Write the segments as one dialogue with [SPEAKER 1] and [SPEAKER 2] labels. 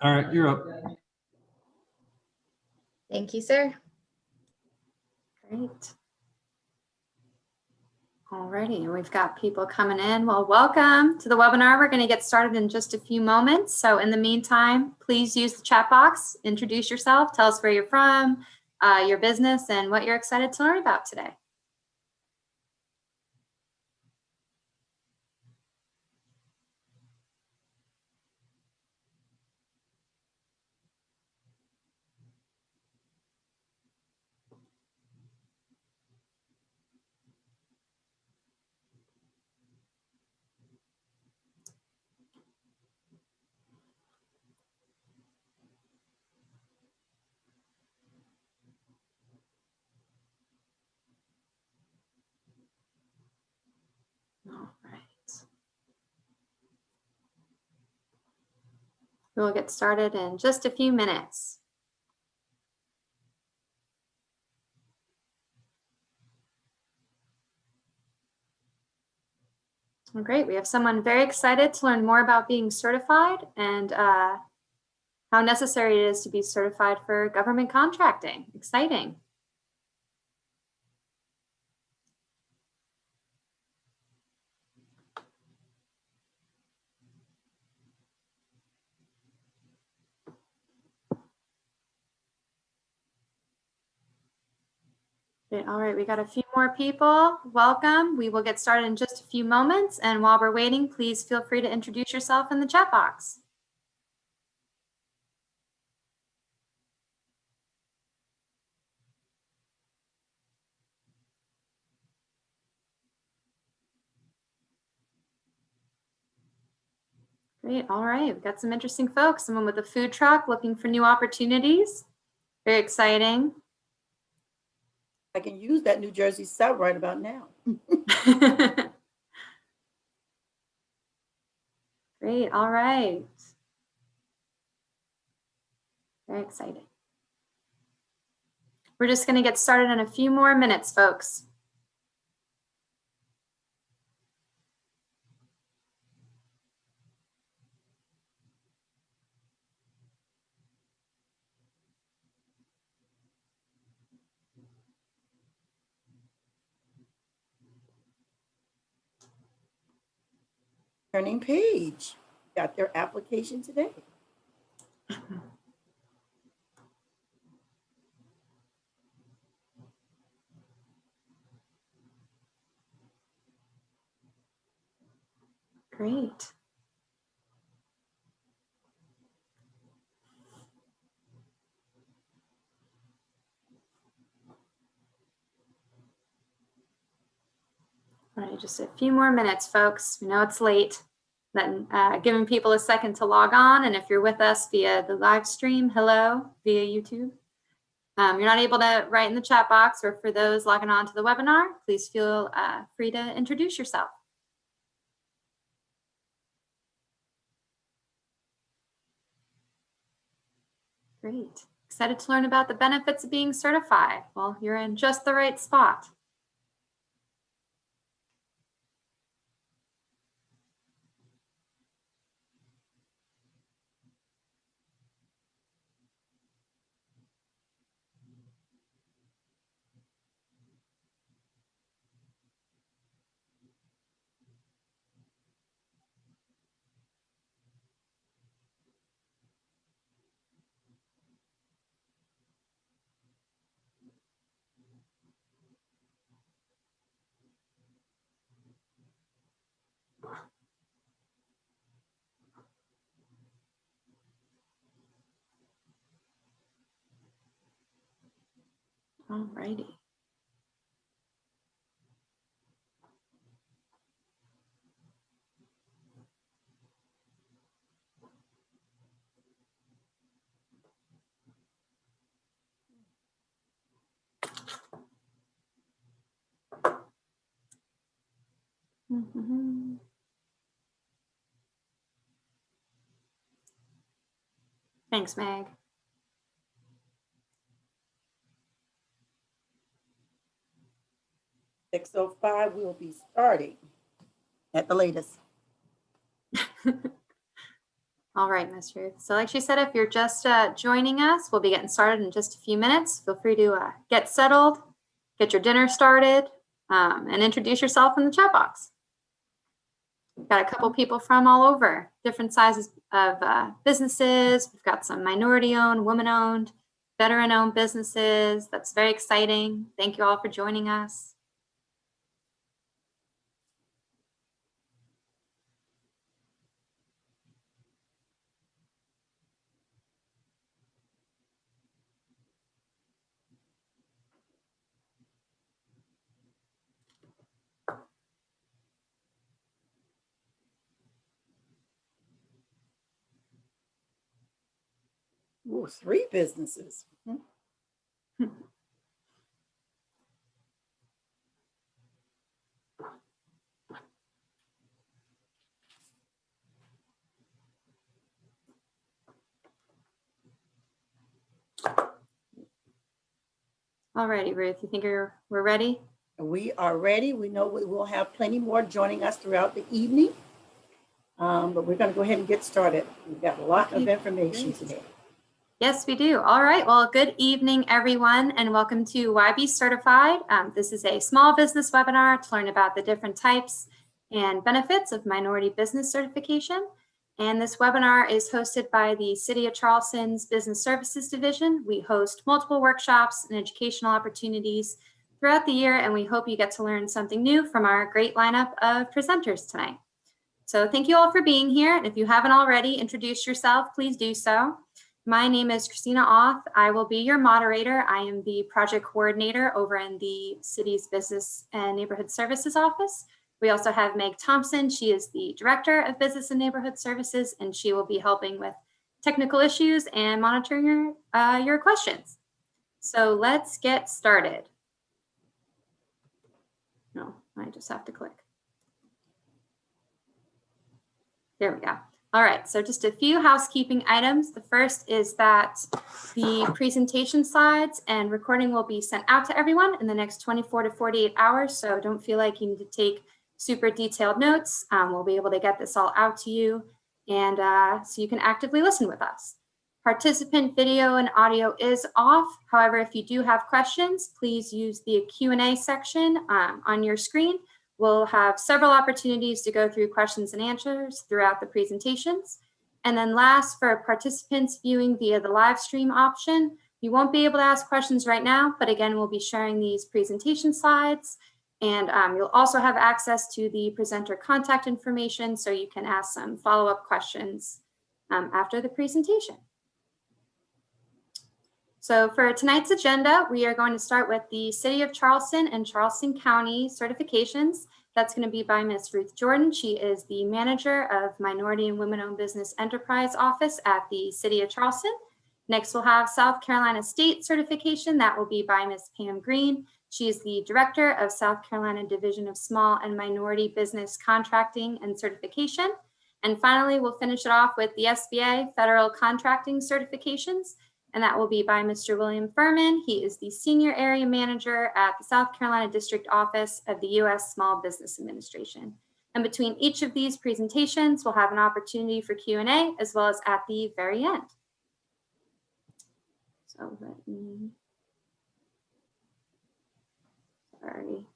[SPEAKER 1] All right, you're up.
[SPEAKER 2] Thank you, sir. Great. Alrighty, we've got people coming in. Well, welcome to the webinar. We're going to get started in just a few moments. So in the meantime, please use the chat box, introduce yourself, tell us where you're from, your business, and what you're excited to learn about today. All right. We'll get started in just a few minutes. Well, great. We have someone very excited to learn more about being certified and how necessary it is to be certified for government contracting. Exciting. All right, we got a few more people. Welcome. We will get started in just a few moments. And while we're waiting, please feel free to introduce yourself in the chat box. Great. All right, we've got some interesting folks. Someone with a food truck looking for new opportunities. Very exciting.
[SPEAKER 3] I can use that New Jersey sub right about now.
[SPEAKER 2] Great. All right. Very exciting. We're just going to get started in a few more minutes, folks.
[SPEAKER 3] Turning page. Got their application today.
[SPEAKER 2] Great. All right, just a few more minutes, folks. We know it's late. Then giving people a second to log on. And if you're with us via the live stream, hello, via YouTube. You're not able to write in the chat box, or for those logging on to the webinar, please feel free to introduce yourself. Great. Excited to learn about the benefits of being certified. Well, you're in just the right spot. All righty. Thanks, Meg.
[SPEAKER 3] .6:05, we will be starting at the latest.
[SPEAKER 2] All right, Miss Ruth. So like she said, if you're just joining us, we'll be getting started in just a few minutes. Feel free to get settled, get your dinner started, and introduce yourself in the chat box. We've got a couple people from all over, different sizes of businesses. We've got some minority-owned, woman-owned, veteran-owned businesses. That's very exciting. Thank you all for joining us.
[SPEAKER 3] Ooh, 3 businesses.
[SPEAKER 2] All righty, Ruth, you think we're ready?
[SPEAKER 3] We are ready. We know we will have plenty more joining us throughout the evening, but we're going to go ahead and get started. We've got a lot of information today.
[SPEAKER 2] Yes, we do. All right. Well, good evening, everyone, and welcome to YB Certified. This is a small business webinar to learn about the different types and benefits of minority business certification. And this webinar is hosted by the City of Charleston's Business Services Division. We host multiple workshops and educational opportunities throughout the year, and we hope you get to learn something new from our great lineup of presenters tonight. So thank you all for being here. And if you haven't already introduced yourself, please do so. My name is Christina Auth. I will be your moderator. I am the project coordinator over in the city's Business and Neighborhood Services office. We also have Meg Thompson. She is the Director of Business and Neighborhood Services, and she will be helping with technical issues and monitoring your questions. So let's get started. No, I just have to click. There we go. All right, so just a few housekeeping items. The first is that the presentation slides and recording will be sent out to everyone in the next 24 to 48 hours, so don't feel like you need to take super detailed notes. We'll be able to get this all out to you, and so you can actively listen with us. Participant video and audio is off. However, if you do have questions, please use the Q&A section on your screen. We'll have several opportunities to go through questions and answers throughout the presentations. And then last, for participants viewing via the live stream option, you won't be able to ask questions right now, but again, we'll be sharing these presentation slides. And you'll also have access to the presenter contact information, so you can ask some follow-up questions after the presentation. So for tonight's agenda, we are going to start with the City of Charleston and Charleston County certifications. That's going to be by Ms. Ruth Jordan. She is the manager of Minority and Women-Owned Business Enterprise Office at the City of Charleston. Next, we'll have South Carolina State certification. That will be by Ms. Pam Green. She is the director of South Carolina Division of Small and Minority Business Contracting and Certification. And finally, we'll finish it off with the SBA Federal Contracting Certifications, and that will be by Mr. William Furman. He is the Senior Area Manager at the South Carolina District Office of the U.S. Small Business Administration. And between each of these presentations, we'll have an opportunity for Q&A as well as at the very end. So let me, sorry,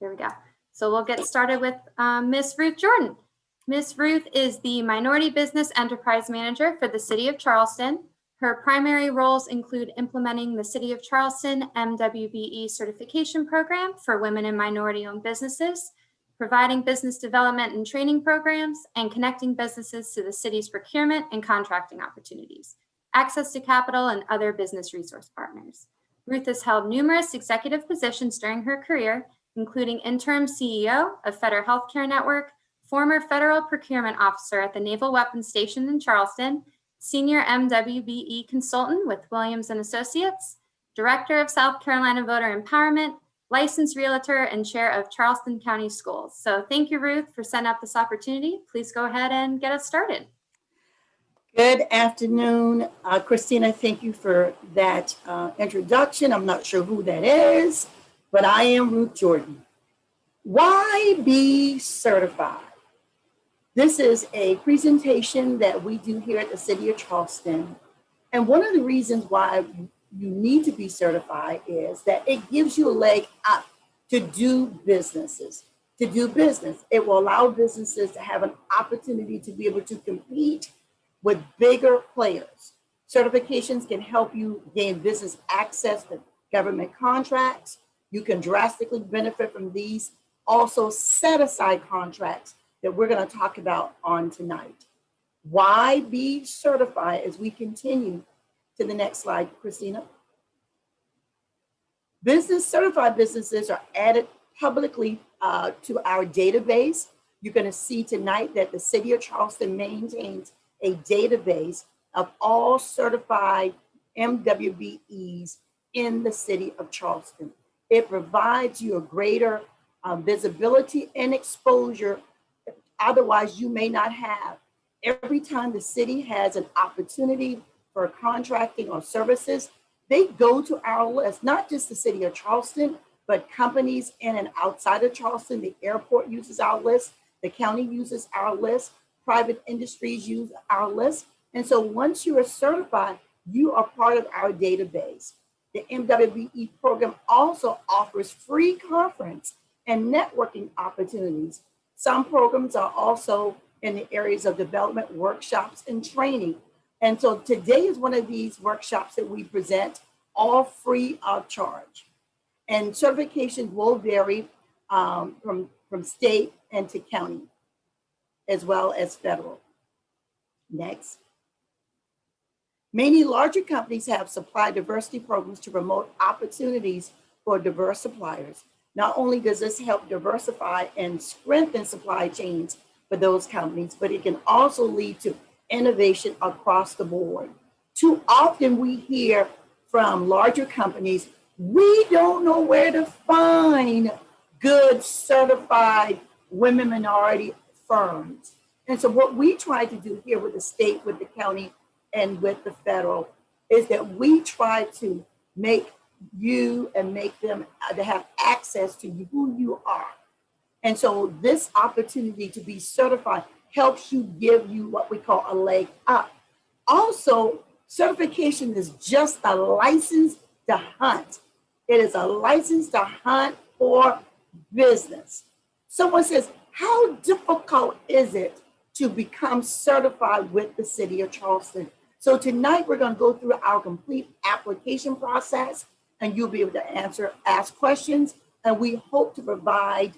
[SPEAKER 2] there we go. So we'll get started with Ms. Ruth Jordan. Ms. Ruth is the Minority Business Enterprise Manager for the City of Charleston. Her primary roles include implementing the City of Charleston MWBE certification program for women and minority-owned businesses, providing business development and training programs, and connecting businesses to the city's procurement and contracting opportunities, access to capital, and other business resource partners. Ruth has held numerous executive positions during her career, including interim CEO of Federal Healthcare Network, former federal procurement officer at the Naval Weapons Station in Charleston, senior MWBE consultant with Williams & Associates, director of South Carolina Voter Empowerment, licensed realtor, and chair of Charleston County Schools. So thank you, Ruth, for setting up this opportunity. Please go ahead and get us started.
[SPEAKER 3] Good afternoon, Christina. Thank you for that introduction. I'm not sure who that is, but I am Ruth Jordan. Why be certified? This is a presentation that we do here at the City of Charleston. And one of the reasons why you need to be certified is that it gives you a leg up to do businesses, to do business. It will allow businesses to have an opportunity to be able to compete with bigger players. Certifications can help you gain business access to government contracts. You can drastically benefit from these. Also, set aside contracts that we're going to talk about on tonight. Why be certified as we continue to the next slide, Christina? Certified businesses are added publicly to our database. You're going to see tonight that the City of Charleston maintains a database of all certified MWBEs in the City of Charleston. It provides you a greater visibility and exposure otherwise you may not have. Every time the city has an opportunity for contracting or services, they go to our list, not just the City of Charleston, but companies in and outside of Charleston. The airport uses our list, the county uses our list, private industries use our list. And so once you are certified, you are part of our database. The MWBE program also offers free conference and networking opportunities. Some programs are also in the areas of development, workshops, and training. And so today is one of these workshops that we present, all free of charge. And certifications will vary from state and to county, as well as federal. Next. Many larger companies have supply diversity programs to promote opportunities for diverse suppliers. Not only does this help diversify and strengthen supply chains for those companies, but it can also lead to innovation across the board. Too often we hear from larger companies, we don't know where to find good certified women minority firms. And so what we try to do here with the state, with the county, and with the federal is that we try to make you and make them to have access to you, who you are. And so this opportunity to be certified helps you, give you what we call a leg up. Also, certification is just a license to hunt. It is a license to hunt for business. Someone says, how difficult is it to become certified with the City of Charleston? So tonight we're going to go through our complete application process, and you'll be able to ask questions, and we hope to provide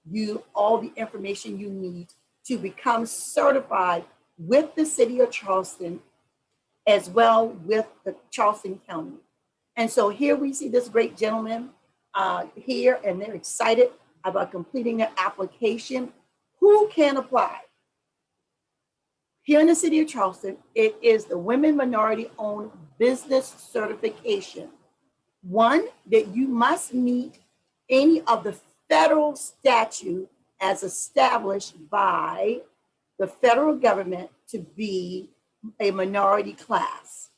[SPEAKER 3] you all the information you need to become certified with the City of Charleston, as well with the Charleston County. And so here we see this great gentleman here, and they're excited about completing their application. Who can apply? Here in the City of Charleston, it is the Women Minority Owned Business Certification. One, that you must meet any of the federal statute as established by the federal government to be a minority class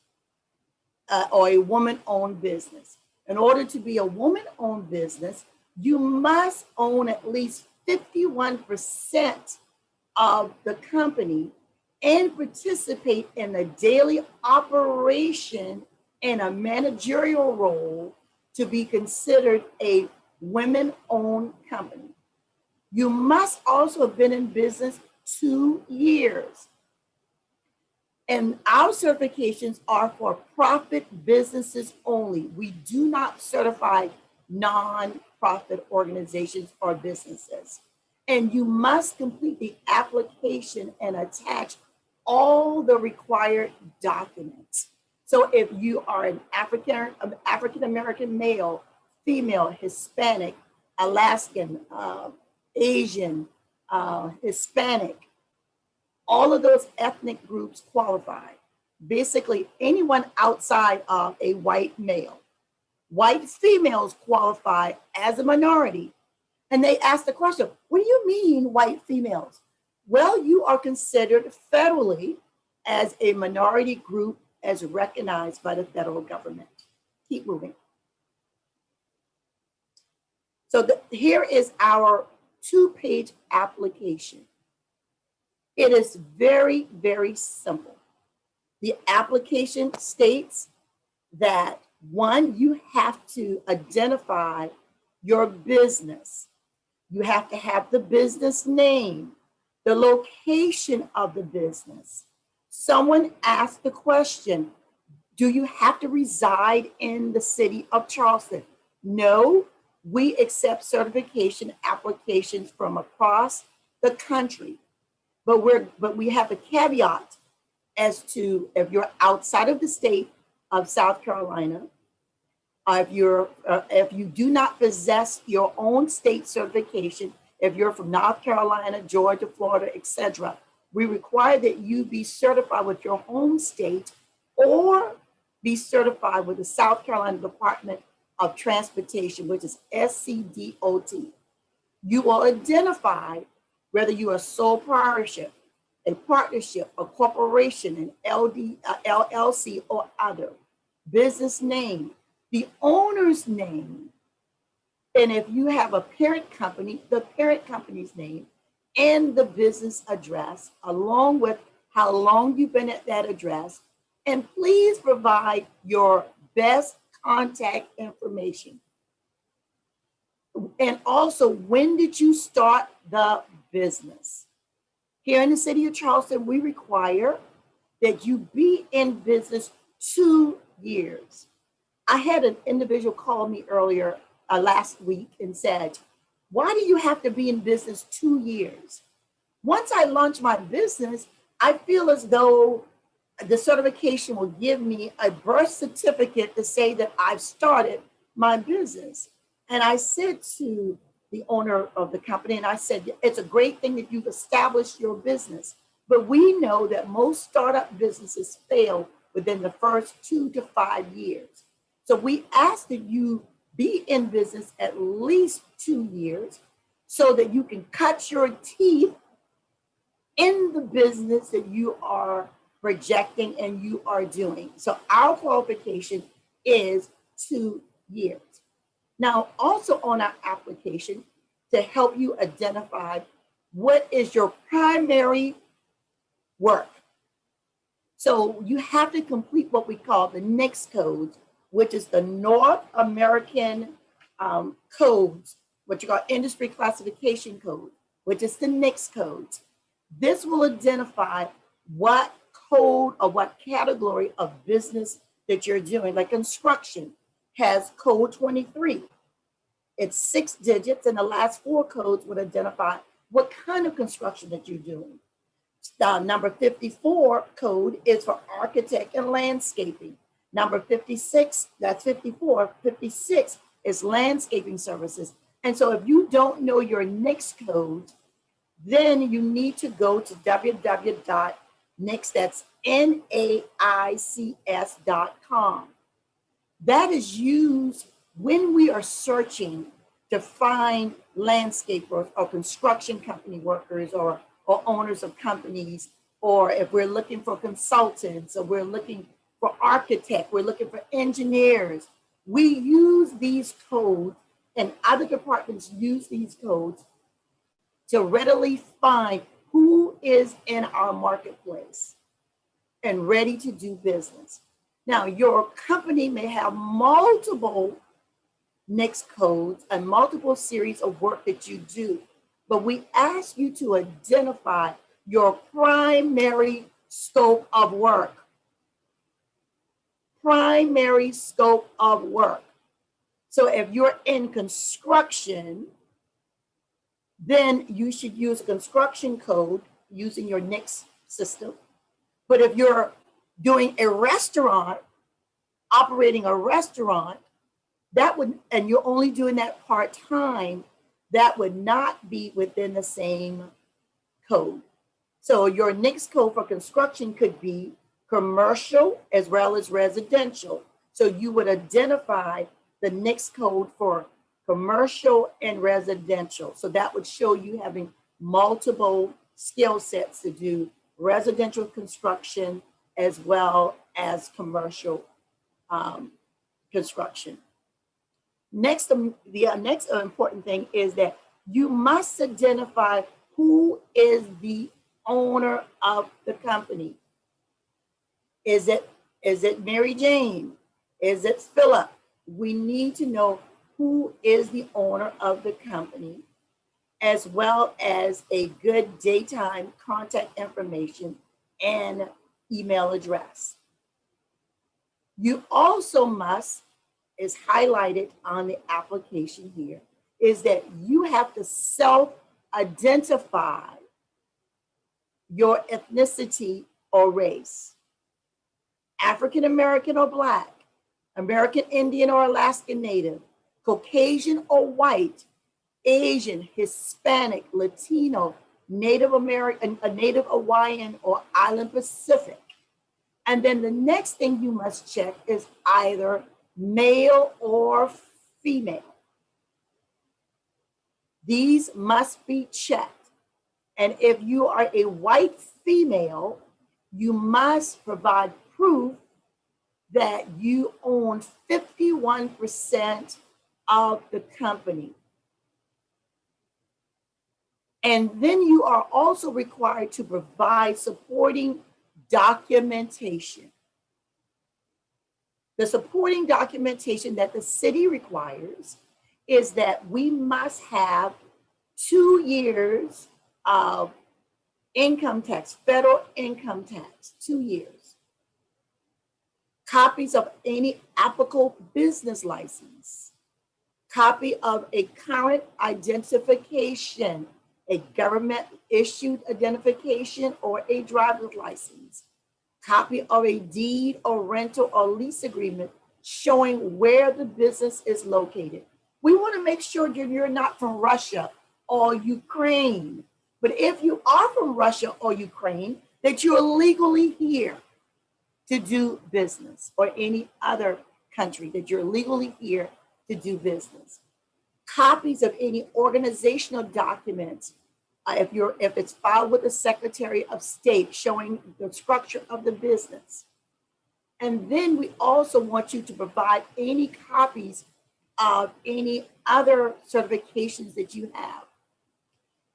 [SPEAKER 3] or a woman-owned business. In order to be a woman-owned business, you must own at least 51% of the company and participate in the daily operation in a managerial role to be considered a women-owned company. You must also have been in business 2 years. And our certifications are for profit businesses only. We do not certify non-profit organizations or businesses. And you must complete the application and attach all the required documents. So if you are an African-American male, female, Hispanic, Alaskan, Asian, Hispanic, all of those ethnic groups qualify. Basically, anyone outside of a white male. White females qualify as a minority. And they ask the question, what do you mean white females? Well, you are considered federally as a minority group as recognized by the federal government. Keep moving. So here is our 2-page application. It is very, very simple. The application states that one, you have to identify your business. You have to have the business name, the location of the business. Someone asked the question, do you have to reside in the city of Charleston? No, we accept certification applications from across the country, but we have a caveat as to if you're outside of the state of South Carolina, if you do not possess your own state certification, if you're from North Carolina, Georgia, Florida, etc., we require that you be certified with your home state or be certified with the South Carolina Department of Transportation, which is SCDOT. You will identify whether you are sole proprietorship, a partnership, a corporation, an LLC, or other. Business name, the owner's name, and if you have a parent company, the parent company's name, and the business address, along with how long you've been at that address, and please provide your best contact information. And also, when did you start the business? Here in the city of Charleston, we require that you be in business 2 years. I had an individual call me earlier last week and said, why do you have to be in business 2 years? Once I launch my business, I feel as though the certification will give me a birth certificate to say that I've started my business. And I said to the owner of the company, and I said, it's a great thing that you've established your business, but we know that most startup businesses fail within the first 2 to 5 years. So we ask that you be in business at least 2 years so that you can cut your teeth in the business that you are projecting and you are doing. So our qualification is 2 years. Now, also on our application, to help you identify what is your primary work. So you have to complete what we call the NAICS codes, which is the North American codes, what you call industry classification code, which is the NAICS codes. This will identify what code or what category of business that you're doing. Like construction has code 23. It's 6 digits, and the last 4 codes would identify what kind of construction that you're doing. Number 54 code is for architect and landscaping. Number 56, that's 54, 56 is landscaping services. And so if you don't know your NAICS code, then you need to go to www.NAICS, that's NAICS.com. That is used when we are searching to find landscapers or construction company workers or owners of companies, or if we're looking for consultants, or we're looking for architects, we're looking for engineers. We use these codes, and other departments use these codes to readily find who is in our marketplace and ready to do business. Now, your company may have multiple NAICS codes and multiple series of work that you do, but we ask you to identify your primary scope of work. Primary scope of work. So if you're in construction, then you should use a construction code using your NAICS system. But if you're doing a restaurant, operating a restaurant, that would, and you're only doing that part-time, that would not be within the same code. So your NAICS code for construction could be commercial as well as residential. So you would identify the NAICS code for commercial and residential. So that would show you having multiple skill sets to do residential construction as well as commercial construction. Next, the next important thing is that you must identify who is the owner of the company? Is it Mary Jane? Is it Philip? We need to know who is the owner of the company, as well as a good daytime contact information and email address. You also must, is highlighted on the application here, is that you have to self-identify your ethnicity or race. African American or Black, American Indian or Alaskan Native, Caucasian or white, Asian, Hispanic, Latino, Native American, a Native Hawaiian, or Island Pacific. And then the next thing you must check is either male or female. These must be checked. And if you are a white female, you must provide proof that you own 51% of the company. And then you are also required to provide supporting documentation. The supporting documentation that the city requires is that we must have 2 years of income tax, federal income tax, 2 years. Copies of any applicable business license, copy of a current identification, a government issued identification or a driver's license, copy of a deed or rental or lease agreement showing where the business is located. We want to make sure that you're not from Russia or Ukraine, but if you are from Russia or Ukraine, that you're legally here to do business, or any other country that you're legally here to do business. Copies of any organizational documents, if it's filed with the Secretary of State showing the structure of the business. And then we also want you to provide any copies of any other certifications that you have.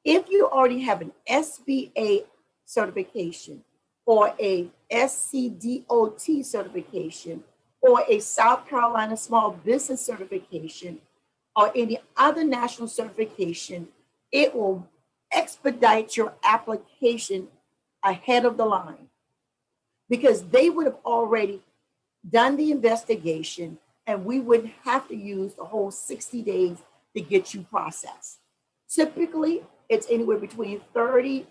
[SPEAKER 3] If you already have an SBA certification, or a SCDOT certification, or a South Carolina Small Business certification, or any other national certification, it will expedite your application ahead of the line, because they would have already done the investigation and we wouldn't have to use the whole 60 days to get you processed. Typically, it's anywhere between 30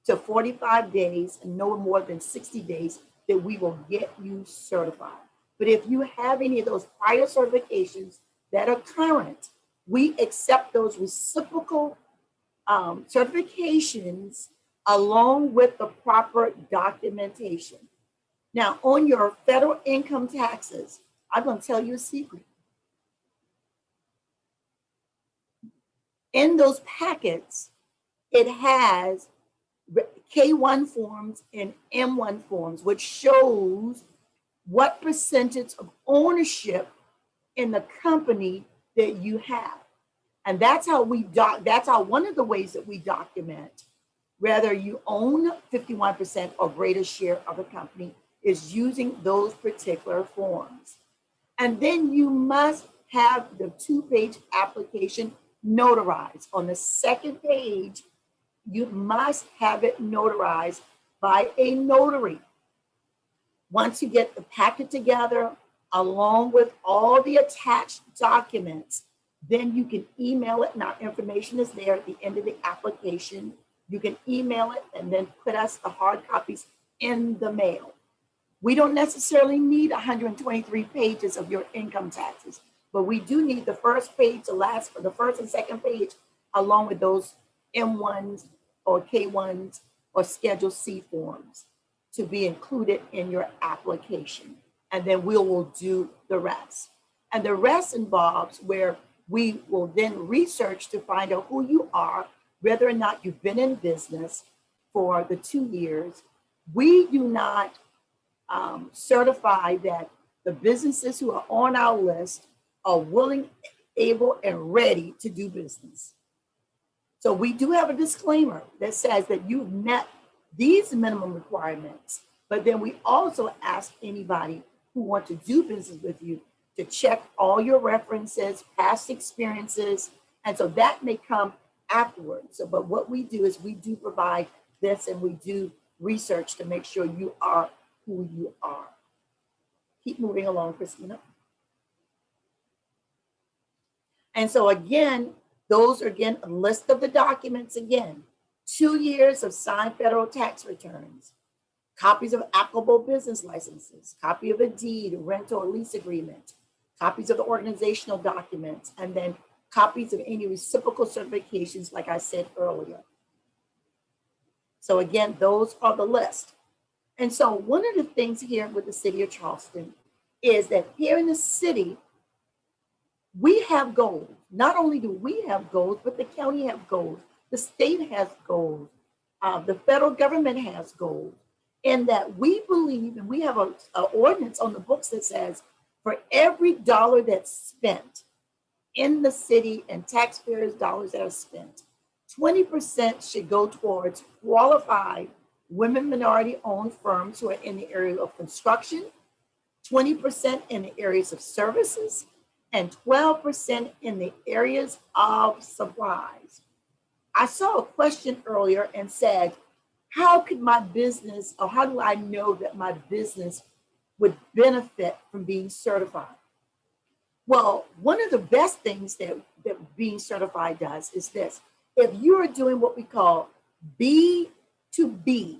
[SPEAKER 3] to 45 days and no more than 60 days that we will get you certified. But if you have any of those prior certifications that are current, we accept those reciprocal certifications along with the proper documentation. Now, on your federal income taxes, I'm going to tell you a secret. In those packets, it has K1 forms and M1 forms, which shows what percentage of ownership in the company that you have. And that's how one of the ways that we document whether you own 51% or greater share of the company is using those particular forms. And then you must have the 2-page application notarized. On the second page, you must have it notarized by a notary. Once you get the packet together, along with all the attached documents, then you can email it, and our information is there at the end of the application. You can email it and then put us the hard copies in the mail. We don't necessarily need 123 pages of your income taxes, but we do need the first page to last for the first and second page, along with those M1s or K1s or Schedule C forms to be included in your application. And then we will do the rest. And the rest involves where we will then research to find out who you are, whether or not you've been in business for the 2 years. We do not certify that the businesses who are on our list are willing, able, and ready to do business. So we do have a disclaimer that says that you've met these minimum requirements, but then we also ask anybody who want to do business with you to check all your references, past experiences, and so that may come afterwards. So, but what we do is we do provide this, and we do research to make sure you are who you are. Keep moving along, Christina. And so again, those are again a list of the documents again. 2 years of signed federal tax returns, copies of applicable business licenses, copy of a deed, rental or lease agreement, copies of the organizational documents, and then copies of any reciprocal certifications, like I said earlier. So again, those are the list. And so one of the things here with the city of Charleston is that here in the city, we have goals. Not only do we have goals, but the county have goals. The state has goals. The federal government has goals. And that we believe, and we have an ordinance on the books that says, for every dollar that's spent in the city and taxpayers' dollars that are spent, 20% should go towards qualified women minority-owned firms who are in the area of construction, 20% in the areas of services, and 12% in the areas of supplies. I saw a question earlier and said, how could my business, or how do I know that my business would benefit from being certified? Well, one of the best things that being certified does is this. If you are doing what we call B2B,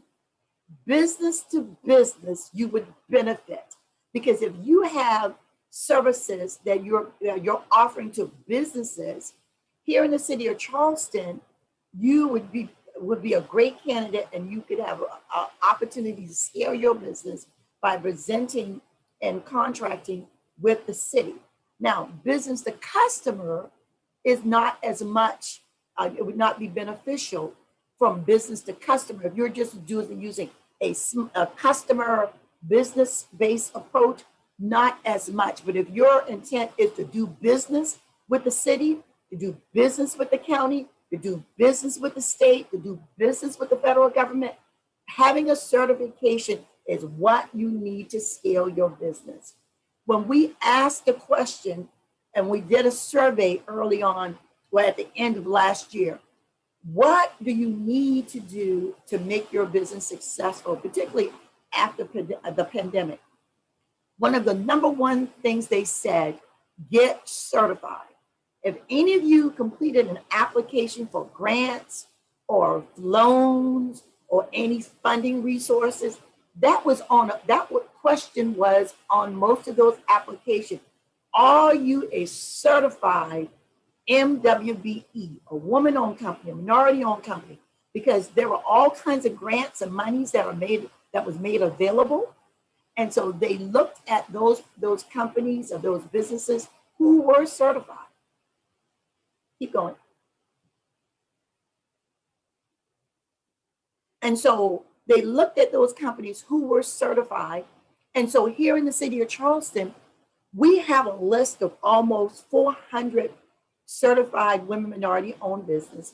[SPEAKER 3] business to business, you would benefit. Because if you have services that you're offering to businesses here in the city of Charleston, you would be a great candidate, and you could have an opportunity to scale your business by presenting and contracting with the city. Now, business to customer is not as much, it would not be beneficial from business to customer. If you're just using a customer business-based approach, not as much. But if your intent is to do business with the city, to do business with the county, to do business with the state, to do business with the federal government, having a certification is what you need to scale your business. When we asked the question, and we did a survey early on, well, at the end of last year, what do you need to do to make your business successful, particularly after the pandemic? One of the number one things they said, get certified. If any of you completed an application for grants or loans or any funding resources, that question was on most of those applications. Are you a certified MWBE, a woman-owned company, a minority-owned company? Because there were all kinds of grants and monies that was made available. And so they looked at those companies or those businesses who were certified. Keep going. And so they looked at those companies who were certified. And so here in the city of Charleston, we have a list of almost 400 certified women minority owned business,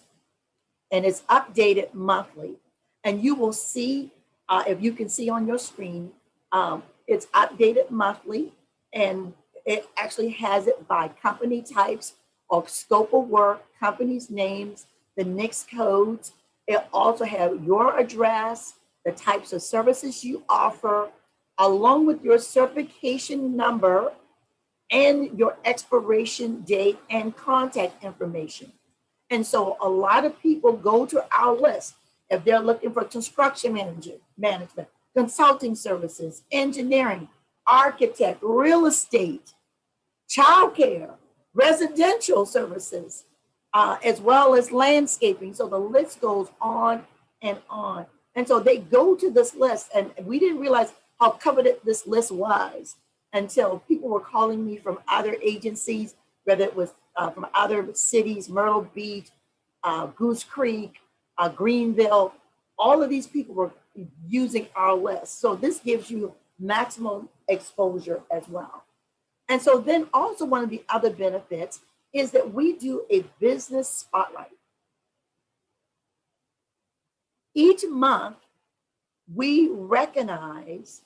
[SPEAKER 3] and it's updated monthly. And you will see, if you can see on your screen, it's updated monthly, and it actually has it by company types or scope of work, companies' names, the NICS codes. It also has your address, the types of services you offer, along with your certification number and your expiration date and contact information. And so a lot of people go to our list if they're looking for construction management, consulting services, engineering, architect, real estate, childcare, residential services, as well as landscaping. So the list goes on and on. And so they go to this list, and we didn't realize how coveted this list was until people were calling me from other agencies, whether it was from other cities, Myrtle Beach, Goose Creek, Greenville. All of these people were using our list. So this gives you maximum exposure as well. And so then also one of the other benefits is that we do a business spotlight. Each month, we recognize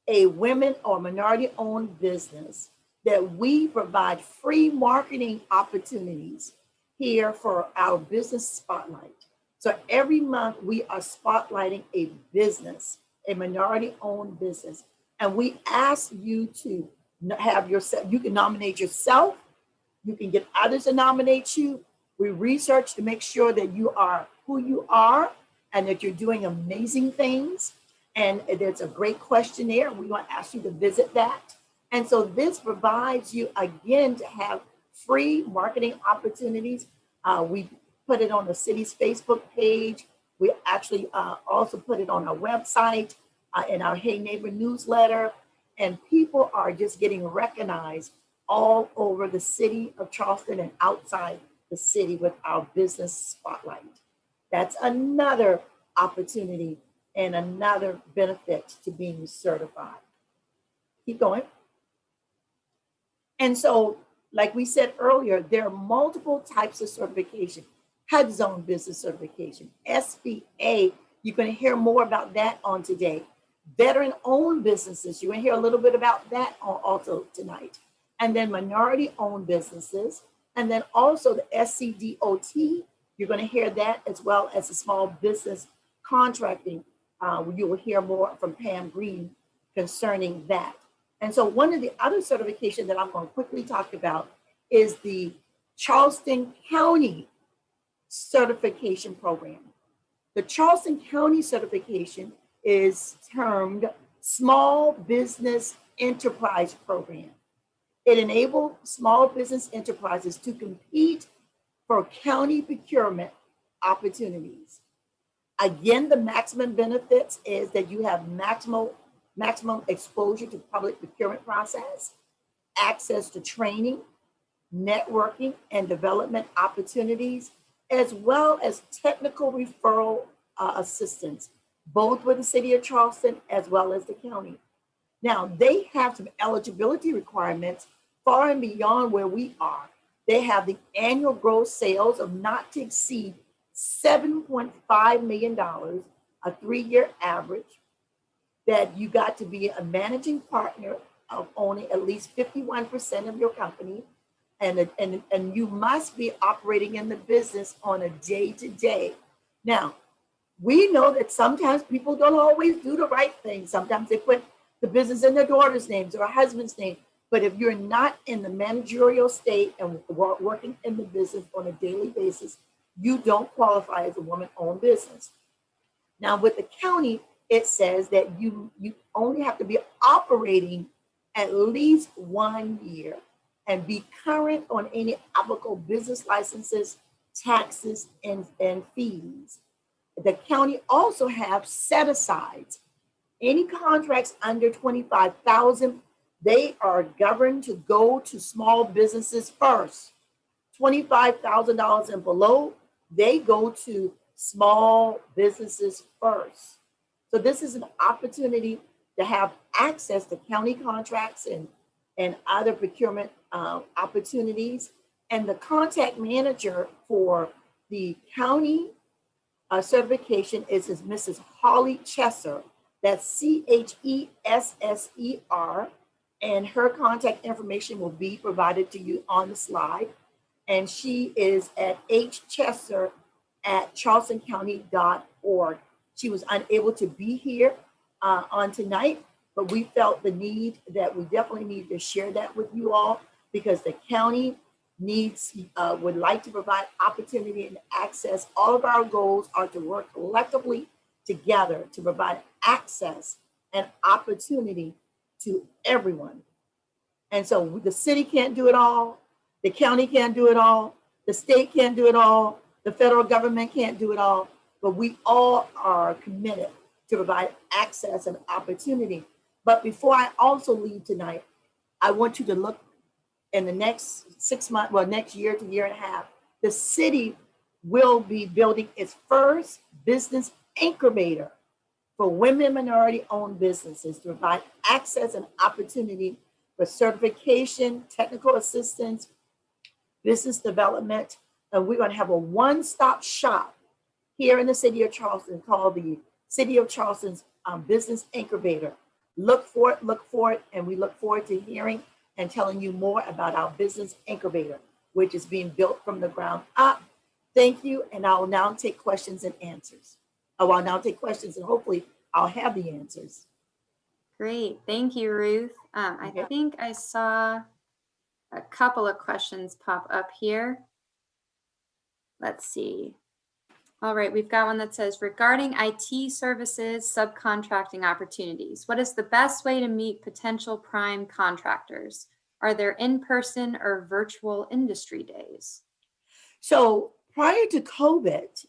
[SPEAKER 3] a women or minority-owned business that we provide free marketing opportunities here for our business spotlight. So every month we are spotlighting a business, a minority-owned business, and we ask you to have yourself, you can nominate yourself, you can get others to nominate you. We research to make sure that you are who you are and that you're doing amazing things. And there's a great questionnaire. We're going to ask you to visit that. And so this provides you, again, to have free marketing opportunities. We put it on the city's Facebook page. We actually also put it on our website, in our Hey Neighbor newsletter. And people are just getting recognized all over the city of Charleston and outside the city with our business spotlight. That's another opportunity and another benefit to being certified. Keep going. And so, like we said earlier, there are multiple types of certification. HUD Zone business certification, SBA, you're going to hear more about that on today. Veteran-owned businesses, you're going to hear a little bit about that also tonight. And then minority-owned businesses, and then also the SCDOT, you're going to hear that, as well as the small business contracting. You will hear more from Pam Green concerning that. And so one of the other certifications that I'm going to quickly talk about is the Charleston County certification program. The Charleston County certification is termed Small Business Enterprise Program. It enables small business enterprises to compete for county procurement opportunities. Again, the maximum benefits is that you have maximum exposure to public procurement process, access to training, networking and development opportunities, as well as technical referral assistance, both with the city of Charleston as well as the county. Now, they have some eligibility requirements far and beyond where we are. They have the annual gross sales of not to exceed $7.5 million, a 3-year average, that you got to be a managing partner of owning at least 51% of your company, and you must be operating in the business on a day-to-day. Now, we know that sometimes people don't always do the right thing. Sometimes they put the business in their daughter's names or a husband's name. But if you're not in the managerial state and working in the business on a daily basis, you don't qualify as a woman-owned business. Now, with the county, it says that you only have to be operating at least 1 year and be current on any applicable business licenses, taxes, and fees. The county also have set-asides. Any contracts under $25,000, they are governed to go to small businesses first. $25,000 and below, they go to small businesses first. So this is an opportunity to have access to county contracts and other procurement opportunities. And the contact manager for the county certification is Mrs. Holly Chesser. That's Chesser. And her contact information will be provided to you on the slide. And she is at hchesser@charlestoncounty.org. She was unable to be here on tonight, but we felt the need that we definitely need to share that with you all, because the county would like to provide opportunity and access. All of our goals are to work collectively together to provide access and opportunity to everyone. And so the city can't do it all, the county can't do it all, the state can't do it all, the federal government can't do it all, but we all are committed to provide access and opportunity. But before I also leave tonight, I want you to look in the next 6 months, well, next year to year and a half, the city will be building its first business incubator for women minority-owned businesses to provide access and opportunity for certification, technical assistance, business development. And we're going to have a one-stop shop here in the city of Charleston called the City of Charleston's business incubator. Look for it, and we look forward to hearing and telling you more about our business incubator, which is being built from the ground up. Thank you, and I will now take questions and answers. Oh, I'll now take questions, and hopefully I'll have the answers.
[SPEAKER 2] Great, thank you, Ruth. I think I saw a couple of questions pop up here. Let's see. All right, we've got one that says, regarding IT services subcontracting opportunities, what is the best way to meet potential prime contractors? Are there in-person or virtual industry days?
[SPEAKER 3] So prior to COVID,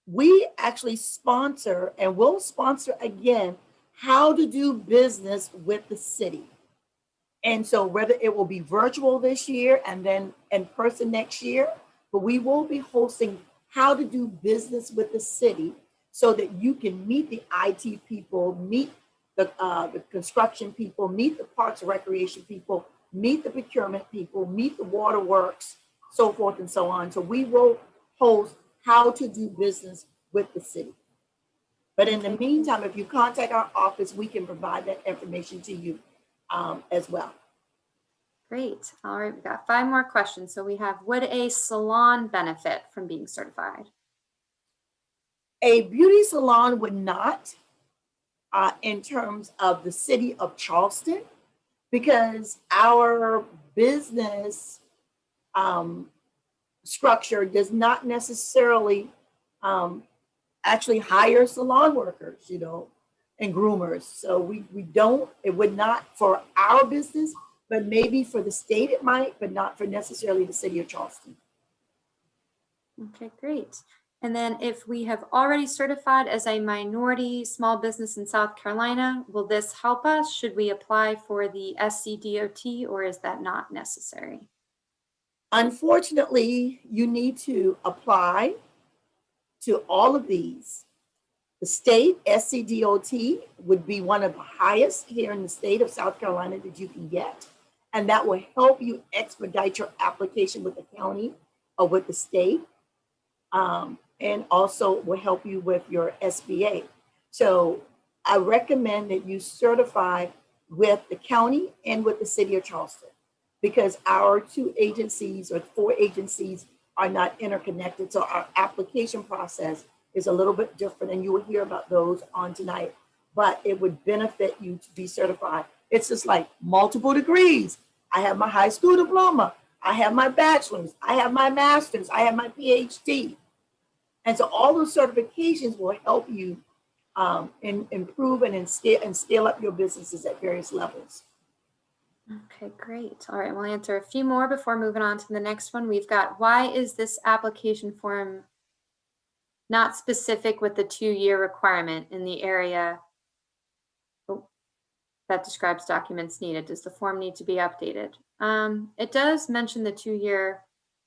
[SPEAKER 3] we actually sponsor and will sponsor again how to do business with the city. And so whether it will be virtual this year and then in person next year, but we will be hosting how to do business with the city so that you can meet the IT people, meet the construction people, meet the parks and recreation people, meet the procurement people, meet the waterworks, so forth and so on. So we will host how to do business with the city. But in the meantime, if you contact our office, we can provide that information to you as well.
[SPEAKER 2] Great. All right, we've got 5 more questions. So we have, would a salon benefit from being certified?
[SPEAKER 3] A beauty salon would not in terms of the city of Charleston, because our business structure does not necessarily actually hire salon workers, you know, and groomers. So we don't, it would not for our business, but maybe for the state it might, but not for necessarily the city of Charleston.
[SPEAKER 2] Okay, great. And then if we have already certified as a minority small business in South Carolina, will this help us? Should we apply for the SCDOT, or is that not necessary?
[SPEAKER 3] Unfortunately, you need to apply to all of these. The state SCDOT would be one of the highest here in the state of South Carolina that you can get. And that will help you expedite your application with the county or with the state. And also will help you with your SBA. So I recommend that you certify with the county and with the city of Charleston, because our 2 agencies or 4 agencies are not interconnected. So our application process is a little bit different, and you will hear about those on tonight, but it would benefit you to be certified. It's just like multiple degrees. I have my high school diploma. I have my bachelor's. I have my master's. I have my PhD. And so all those certifications will help you improve and scale up your businesses at various levels.
[SPEAKER 2] Okay, great. All right, we'll answer a few more before moving on to the next one. We've got, why is this application form not specific with the 2-year requirement in the area that describes documents needed? Does the form need to be updated? It does mention the 2-year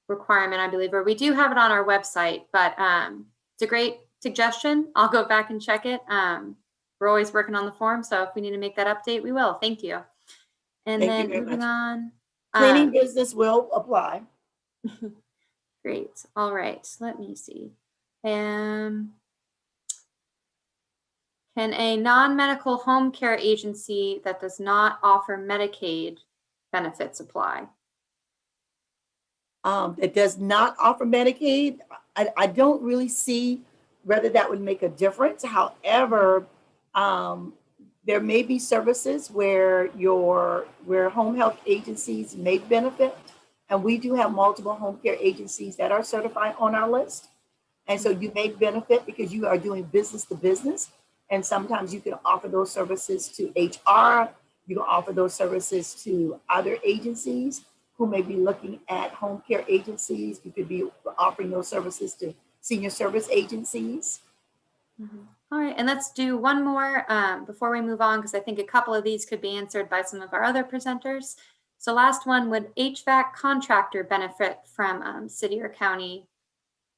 [SPEAKER 2] requirement, I believe, or we do have it on our website, but it's a great suggestion. I'll go back and check it. We're always working on the form, so if we need to make that update, we will. Thank you. And then moving on.
[SPEAKER 3] Cleaning business will apply.
[SPEAKER 2] Great. All right. Let me see. Can a non-medical home care agency that does not offer Medicaid benefits apply?
[SPEAKER 3] It does not offer Medicaid. I don't really see whether that would make a difference. However, there may be services where home health agencies may benefit. And we do have multiple home care agencies that are certified on our list. And so you may benefit because you are doing business to business. And sometimes you can offer those services to HR. You can offer those services to other agencies who may be looking at home care agencies. You could be offering those services to senior service agencies.
[SPEAKER 2] Mm-hmm. All right, and let's do one more before we move on, because I think a couple of these could be answered by some of our other presenters. So last one, would HVAC contractor benefit from city or county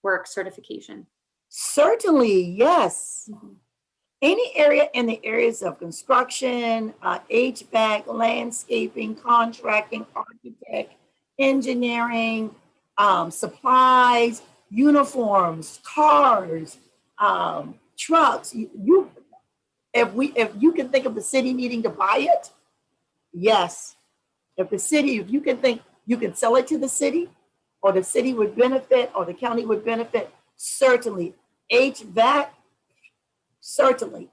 [SPEAKER 2] work certification?
[SPEAKER 3] Certainly, yes.
[SPEAKER 2] Mm-hmm.
[SPEAKER 3] Any area in the areas of construction, HVAC, landscaping, contracting, architect, engineering, supplies, uniforms, cars, trucks, If you can think of the city needing to buy it, yes. If you can think you can sell it to the city, or the city would benefit, or the county would benefit, certainly. HVAC, certainly.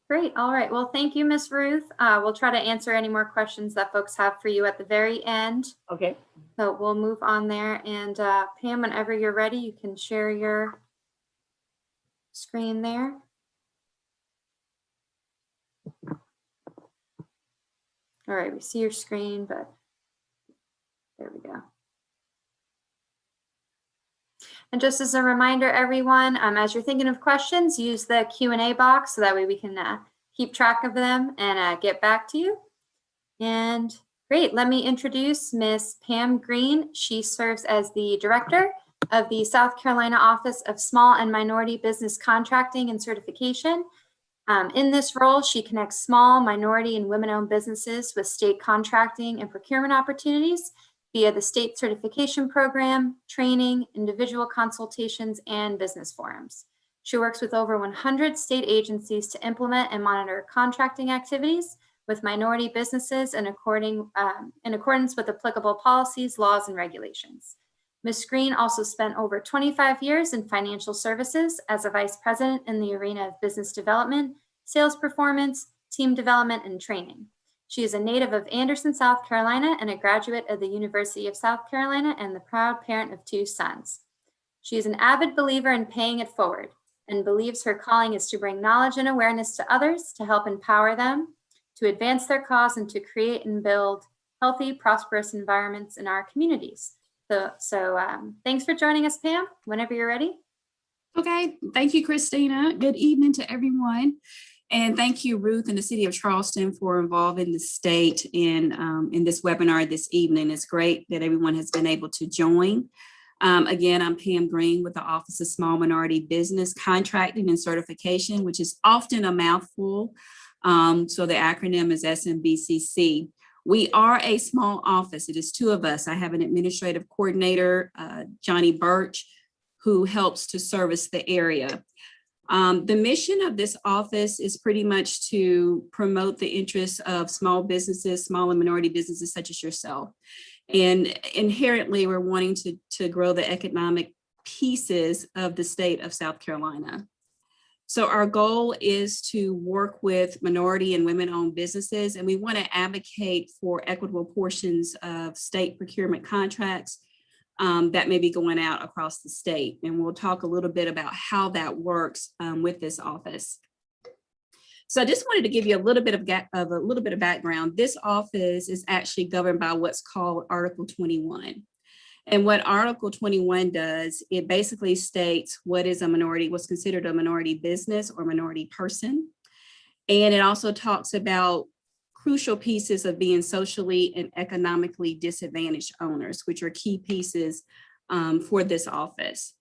[SPEAKER 2] Great. All right. Well, thank you, Miss Ruth. We'll try to answer any more questions that folks have for you at the very end.
[SPEAKER 3] Okay.
[SPEAKER 2] So we'll move on there. And Pam, whenever you're ready, you can share your screen there. All right, we see your screen, but there we go. And just as a reminder, everyone, as you're thinking of questions, use the Q&A box so that way we can keep track of them and get back to you. And great, let me introduce Miss Pam Green. She serves as the Director of the South Carolina Office of Small and Minority Business Contracting and Certification. In this role, she connects small, minority, and women-owned businesses with state contracting and procurement opportunities via the state certification program, training, individual consultations, and business forums. She works with over 100 state agencies to implement and monitor contracting activities with minority businesses in accordance with applicable policies, laws, and regulations. Ms. Green also spent over 25 years in financial services as a vice president in the arena of business development, sales performance, team development, and training. She is a native of Anderson, South Carolina, and a graduate of the University of South Carolina and the proud parent of 2 sons. She is an avid believer in paying it forward and believes her calling is to bring knowledge and awareness to others to help empower them, to advance their cause, and to create and build healthy, prosperous environments in our communities. So thanks for joining us, Pam, whenever you're ready.
[SPEAKER 1] Okay, thank you, Christina. Good evening to everyone. And thank you, Ruth, and the City of Charleston for involving the state in this webinar this evening. It's great that everyone has been able to join. Again, I'm Pam Green with the Office of Small Minority Business Contracting and Certification, which is often a mouthful. So the acronym is SMBCC. We are a small office. It is 2 of us. I have an administrative coordinator, Johnny Burch, who helps to service the area. The mission of this office is pretty much to promote the interests of small businesses, small and minority businesses such as yourself. And inherently, we're wanting to grow the economic pieces of the state of South Carolina. So our goal is to work with minority and women-owned businesses, and we want to advocate for equitable portions of state procurement contracts that may be going out across the state. And we'll talk a little bit about how that works with this office. So I just wanted to give you a little bit of background. This office is actually governed by what's called Article 21. And what Article 21 does, it basically states what is a minority, what's considered a minority business or minority person. And it also talks about crucial pieces of being socially and economically disadvantaged owners, which are key pieces for this office.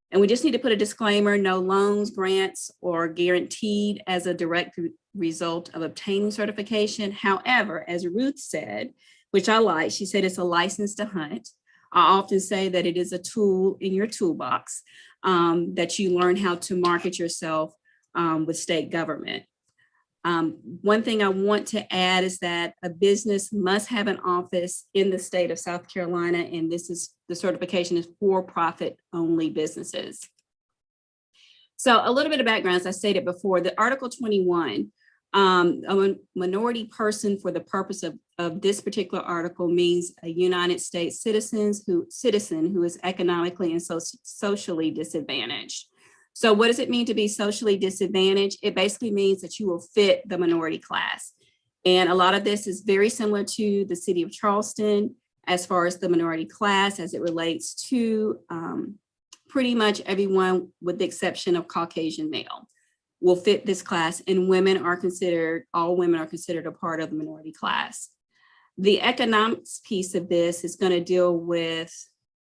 [SPEAKER 1] And we just need to put a disclaimer: no loans, grants, or guaranteed as a direct result of obtaining certification. However, as Ruth said, which I like, she said it's a license to hunt. I often say that it is a tool in your toolbox that you learn how to market yourself with state government. One thing I want to add is that a business must have an office in the state of South Carolina, and the certification is for-profit only businesses. So a little bit of background, as I stated before, the Article 21, a minority person for the purpose of this particular article means a United States citizen who is economically and socially disadvantaged. So what does it mean to be socially disadvantaged? It basically means that you will fit the minority class. And a lot of this is very similar to the City of Charleston as far as the minority class as it relates to pretty much everyone with the exception of Caucasian male will fit this class, and all women are considered a part of the minority class. The economics piece of this is going to deal with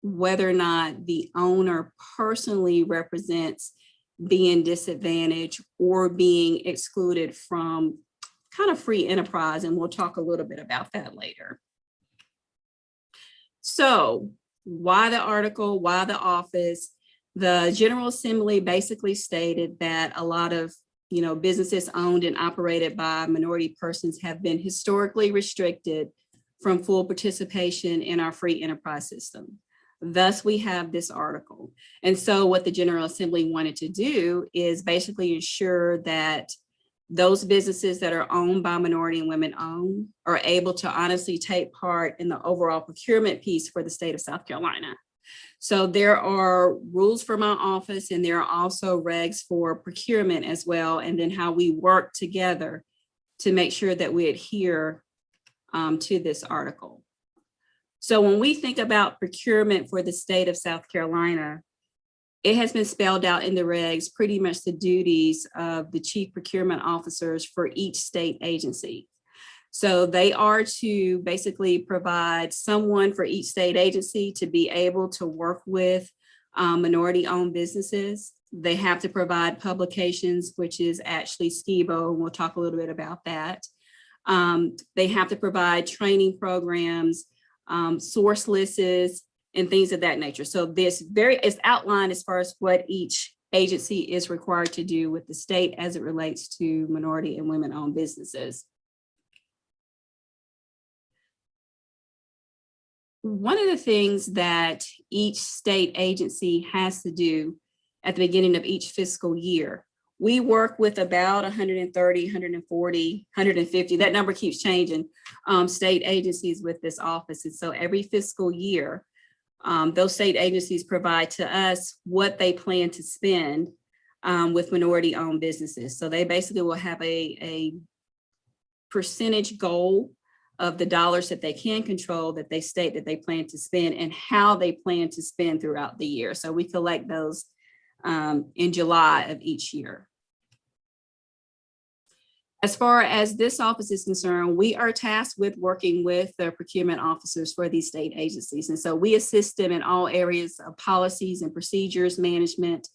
[SPEAKER 1] whether or not the owner personally represents being disadvantaged or being excluded from kind of free enterprise, and we'll talk a little bit about that later. So why the article, why the office? The General Assembly basically stated that a lot of businesses owned and operated by minority persons have been historically restricted from full participation in our free enterprise system. Thus, we have this article. And so what the General Assembly wanted to do is basically ensure that those businesses that are owned by minority and women owned are able to honestly take part in the overall procurement piece for the state of South Carolina. So there are rules for my office, and there are also regs for procurement as well, and then how we work together to make sure that we adhere to this article. So when we think about procurement for the state of South Carolina, it has been spelled out in the regs, pretty much the duties of the chief procurement officers for each state agency. So they are to basically provide someone for each state agency to be able to work with minority-owned businesses. They have to provide publications, which is actually SCIBO, and we'll talk a little bit about that. They have to provide training programs, source lists, and things of that nature. So this is outlined as far as what each agency is required to do with the state as it relates to minority and women-owned businesses. One of the things that each state agency has to do at the beginning of each fiscal year, we work with about 130, 140, 150, that number keeps changing, state agencies with this office. And so every fiscal year, those state agencies provide to us what they plan to spend with minority-owned businesses. So they basically will have a percentage goal of the dollars that they can control that they state that they plan to spend and how they plan to spend throughout the year. So we collect those in July of each year. As far as this office is concerned, we are tasked with working with the procurement officers for these state agencies. And so we assist them in all areas of policies and procedures management,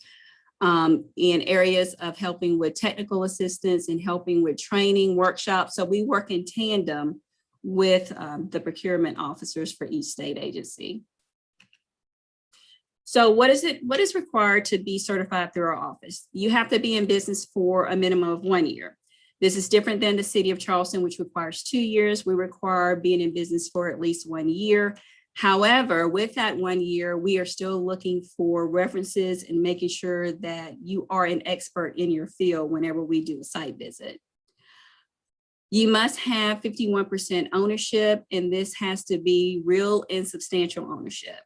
[SPEAKER 1] in areas of helping with technical assistance and helping with training workshops. So we work in tandem with the procurement officers for each state agency. So what is required to be certified through our office? You have to be in business for a minimum of 1 year. This is different than the city of Charleston, which requires 2 years. We require being in business for at least 1 year. However, with that 1 year, we are still looking for references and making sure that you are an expert in your field whenever we do a site visit. You must have 51% ownership, and this has to be real and substantial ownership.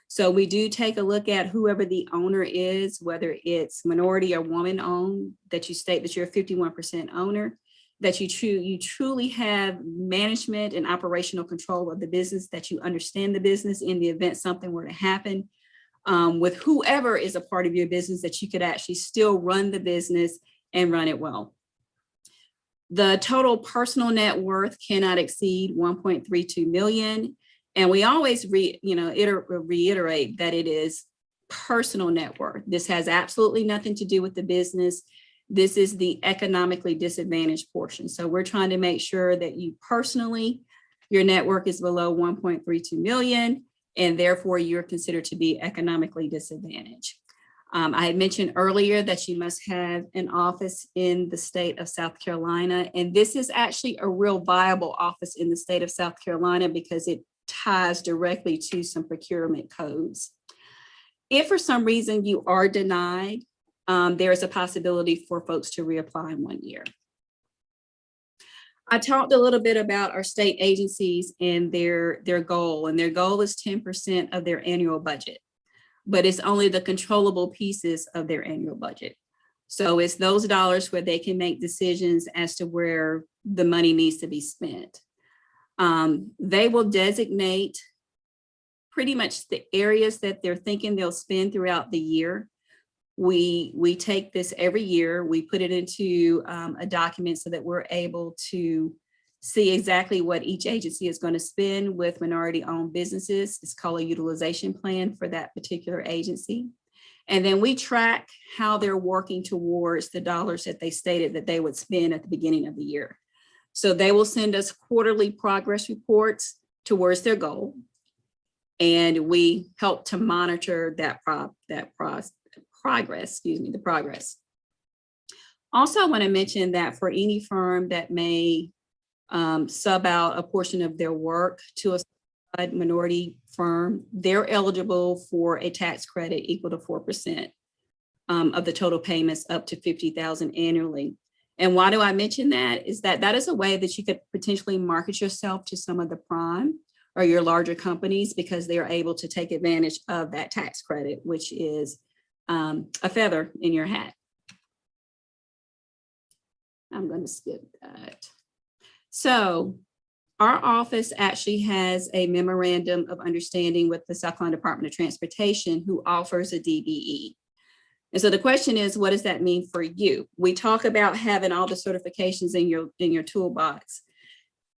[SPEAKER 1] So we do take a look at whoever the owner is, whether it's minority or woman owned, that you state that you're a 51% owner, that you truly have management and operational control of the business, that you understand the business in the event something were to happen with whoever is a part of your business, that you could actually still run the business and run it well. The total personal net worth cannot exceed 1.32 million. And we always reiterate that it is personal net worth. This has absolutely nothing to do with the business. This is the economically disadvantaged portion. So we're trying to make sure that you personally, your net worth is below 1.32 million, and therefore you're considered to be economically disadvantaged. I had mentioned earlier that you must have an office in the state of South Carolina, and this is actually a real viable office in the state of South Carolina because it ties directly to some procurement codes. If for some reason you are denied, there is a possibility for folks to reapply in 1 year. I talked a little bit about our state agencies and their goal, and their goal is 10% of their annual budget, but it's only the controllable pieces of their annual budget. So it's those dollars where they can make decisions as to where the money needs to be spent. They will designate pretty much the areas that they're thinking they'll spend throughout the year. We take this every year, we put it into a document so that we're able to see exactly what each agency is going to spend with minority-owned businesses. It's called a utilization plan for that particular agency. And then we track how they're working towards the dollars that they stated that they would spend at the beginning of the year. So they will send us quarterly progress reports towards their goal. And we help to monitor the progress. Also, I want to mention that for any firm that may sub out a portion of their work to a minority firm, they're eligible for a tax credit equal to 4% of the total payments up to $50,000 annually. And why do I mention that? Is that is a way that you could potentially market yourself to some of the prime or your larger companies, because they are able to take advantage of that tax credit, which is a feather in your hat. I'm going to skip that. So our office actually has a memorandum of understanding with the South Carolina Department of Transportation, who offers a DBE. And so the question is, what does that mean for you? We talk about having all the certifications in your toolbox.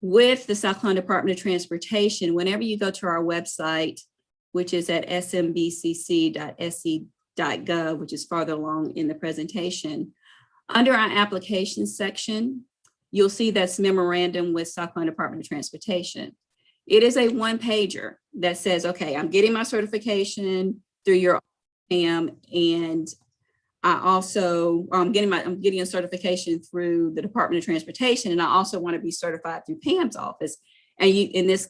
[SPEAKER 1] With the South Carolina Department of Transportation, whenever you go to our website, which is at smbcc.sc.gov, which is farther along in the presentation, under our applications section, you'll see that's memorandum with South Carolina Department of Transportation. It is a one-pager that says, okay, I'm getting my certification through your Pam, and I'm getting a certification through the Department of Transportation, and I also want to be certified through Pam's office. And this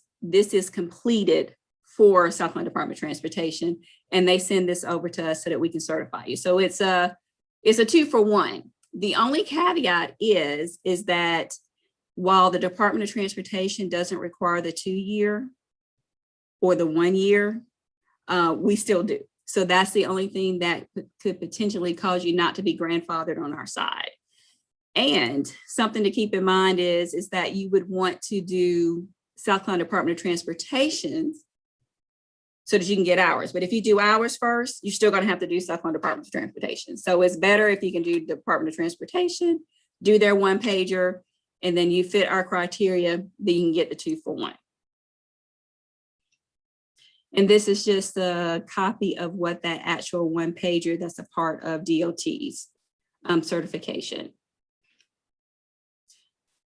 [SPEAKER 1] is completed for South Carolina Department of Transportation, and they send this over to us so that we can certify you. So it's a 2-for-1. The only caveat is that while the Department of Transportation doesn't require the 2-year or the 1 year, we still do. So that's the only thing that could potentially cause you not to be grandfathered on our side. And something to keep in mind is that you would want to do South Carolina Department of Transportation so that you can get hours. But if you do hours first, you're still going to have to do South Carolina Department of Transportation. So it's better if you can do the Department of Transportation, do their one-pager, and then you fit our criteria, then you can get the 2-for-1. And this is just a copy of what that actual one-pager that's a part of DOT's certification.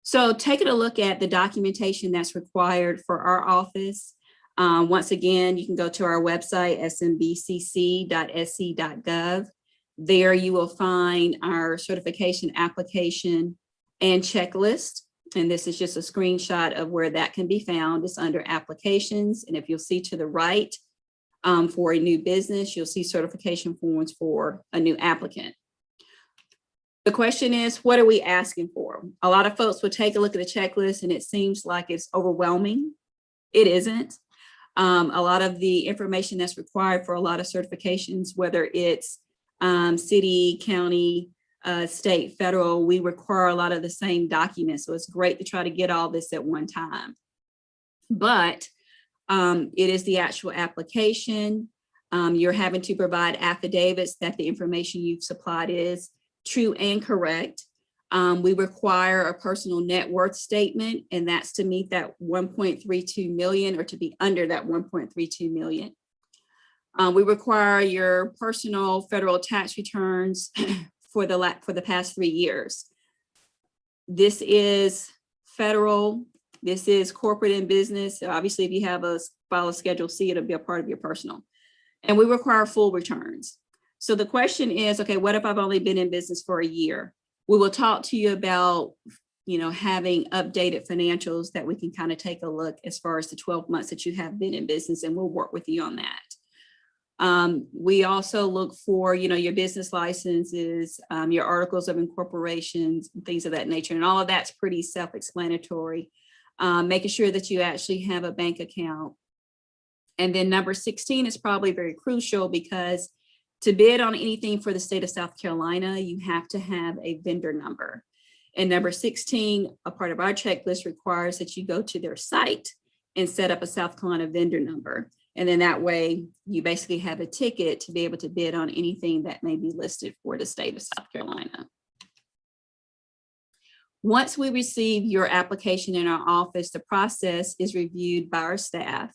[SPEAKER 1] So taking a look at the documentation that's required for our office. Once again, you can go to our website, smbcc.sc.gov. There you will find our certification application and checklist. And this is just a screenshot of where that can be found. It's under applications. And if you'll see to the right, for a new business, you'll see certification forms for a new applicant. The question is, what are we asking for? A lot of folks will take a look at the checklist and it seems like it's overwhelming. It isn't. A lot of the information that's required for a lot of certifications, whether it's city, county, state, federal, we require a lot of the same documents. So it's great to try to get all this at one time. But it is the actual application. You're having to provide affidavits that the information you've supplied is true and correct. We require a personal net worth statement, and that's to meet that 1.32 million or to be under that 1.32 million. We require your personal federal tax returns for the past 3 years. This is federal. This is corporate and business. So obviously, if you have file a Schedule C, it'll be a part of your personal. And we require full returns. So the question is, okay, what if I've only been in business for a year? We will talk to you about, having updated financials that we can kind of take a look as far as the 12 months that you have been in business, and we'll work with you on that. We also look for, your business licenses, your articles of incorporations, things of that nature. And all of that's pretty self-explanatory. Making sure that you actually have a bank account. And then number 16 is probably very crucial, because to bid on anything for the state of South Carolina, you have to have a vendor number. And number 16, a part of our checklist, requires that you go to their site and set up a South Carolina vendor number. And then that way you basically have a ticket to be able to bid on anything that may be listed for the state of South Carolina. Once we receive your application in our office, the process is reviewed by our staff.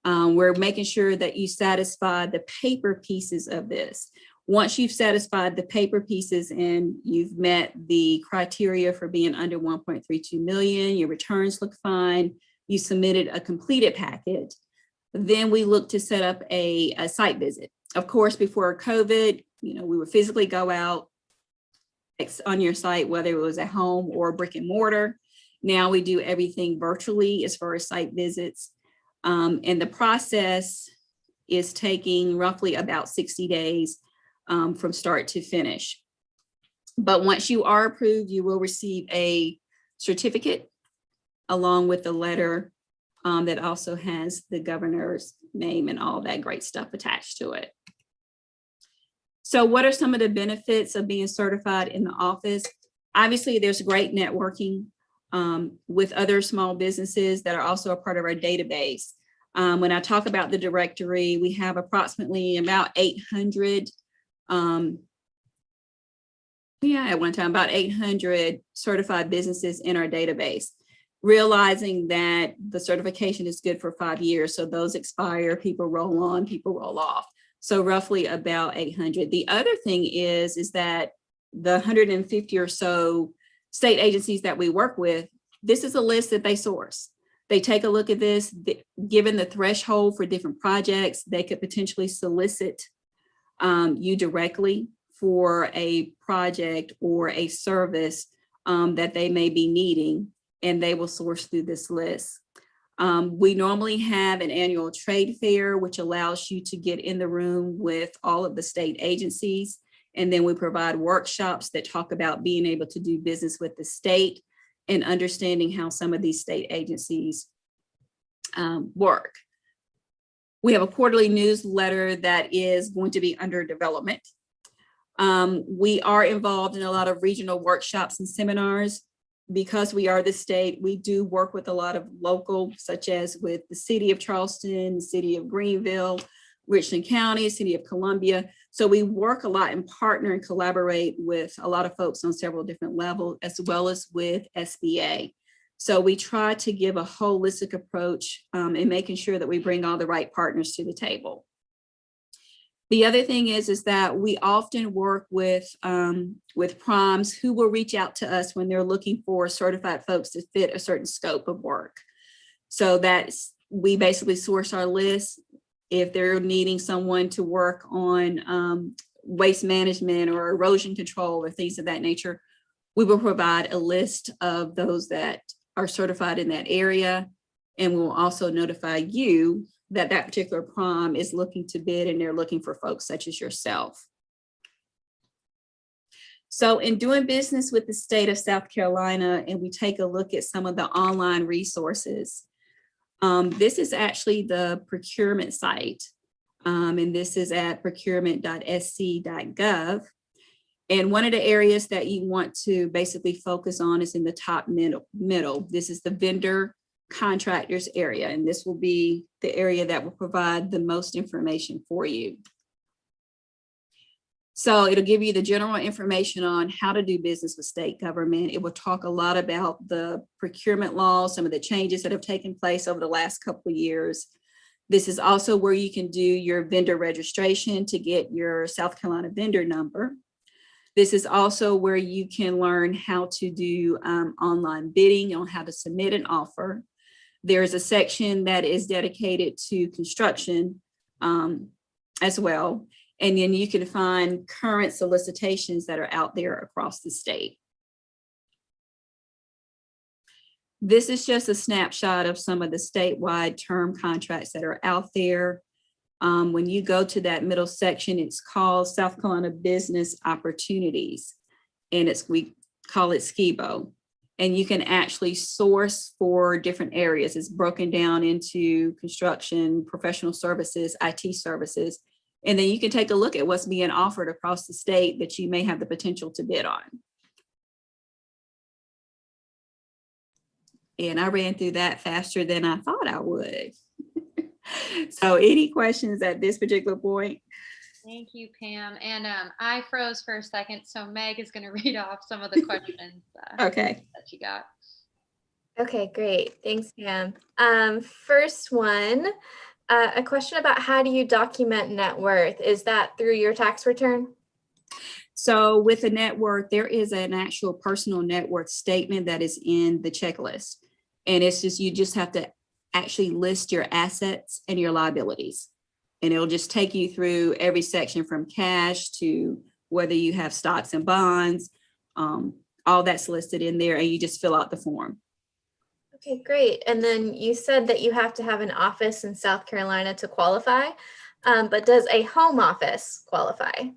[SPEAKER 1] We're making sure that you satisfy the paper pieces of this. Once you've satisfied the paper pieces and you've met the criteria for being under 1.32 million, your returns look fine, you submitted a completed packet, then we look to set up a site visit. Of course, before COVID, we would physically go out, on your site, whether it was at home or brick and mortar. Now we do everything virtually as far as site visits. And the process is taking roughly about 60 days from start to finish. But once you are approved, you will receive a certificate along with the letter that also has the governor's name and all that great stuff attached to it. So what are some of the benefits of being certified in the office? Obviously, there's great networking with other small businesses that are also a part of our database. When I talk about the directory, we have approximately about 800, at one time, about 800 certified businesses in our database, realizing that the certification is good for 5 years. So those expire, people roll on, people roll off. So roughly about 800. The other thing is that the 150 or so state agencies that we work with, this is a list that they source. They take a look at this, given the threshold for different projects, they could potentially solicit you directly for a project or a service that they may be needing, and they will source through this list. We normally have an annual trade fair, which allows you to get in the room with all of the state agencies. And then we provide workshops that talk about being able to do business with the state and understanding how some of these state agencies work. We have a quarterly newsletter that is going to be under development. We are involved in a lot of regional workshops and seminars. Because we are the state, we do work with a lot of local, such as with the city of Charleston, the city of Greenville, Richland County, city of Columbia. So we work a lot and partner and collaborate with a lot of folks on several different levels, as well as with SBA. So we try to give a holistic approach in making sure that we bring all the right partners to the table. The other thing is that we often work with primes who will reach out to us when they're looking for certified folks to fit a certain scope of work. So that's, we basically source our list. If they're needing someone to work on waste management or erosion control or things of that nature, we will provide a list of those that are certified in that area. And we will also notify you that that particular prime is looking to bid and they're looking for folks such as yourself. So in doing business with the state of South Carolina, and we take a look at some of the online resources, this is actually the procurement site, and this is at procurement.sc.gov. And one of the areas that you want to basically focus on is in the top middle. This is the vendor contractors area, and this will be the area that will provide the most information for you. So it'll give you the general information on how to do business with state government. It will talk a lot about the procurement laws, some of the changes that have taken place over the last couple of years. This is also where you can do your vendor registration to get your South Carolina vendor number. This is also where you can learn how to do online bidding on how to submit an offer. There's a section that is dedicated to construction as well. And then you can find current solicitations that are out there across the state. This is just a snapshot of some of the statewide term contracts that are out there. When you go to that middle section, it's called South Carolina Business Opportunities, and we call it SCIBO. And you can actually source for different areas. It's broken down into construction, professional services, IT services. And then you can take a look at what's being offered across the state that you may have the potential to bid on. And I ran through that faster than I thought I would. So any questions at this particular point?
[SPEAKER 2] Thank you, Pam. And I froze for a second, so Meg is going to read off some of the questions
[SPEAKER 1] Okay.
[SPEAKER 2] that you got.
[SPEAKER 4] Okay, great. Thanks, Pam. First one, a question about how do you document net worth? Is that through your tax return?
[SPEAKER 1] So with the net worth, there is an actual personal net worth statement that is in the checklist. And it's just, you just have to actually list your assets and your liabilities. And it'll just take you through every section from cash to whether you have stocks and bonds, all that's listed in there, and you just fill out the form.
[SPEAKER 4] Okay, great. And then you said that you have to have an office in South Carolina to qualify, but does a home office qualify?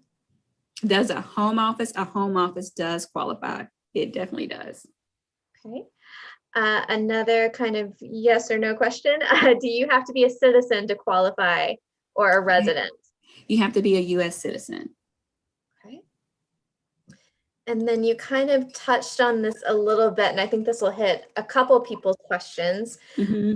[SPEAKER 1] Does a home office? A home office does qualify. It definitely does.
[SPEAKER 4] Okay. Another kind of yes or no question. Do you have to be a citizen to qualify or a resident?
[SPEAKER 1] You have to be a U.S. citizen.
[SPEAKER 4] Okay. And then you kind of touched on this a little bit, and I think this will hit a couple people's questions.
[SPEAKER 1] Mhm.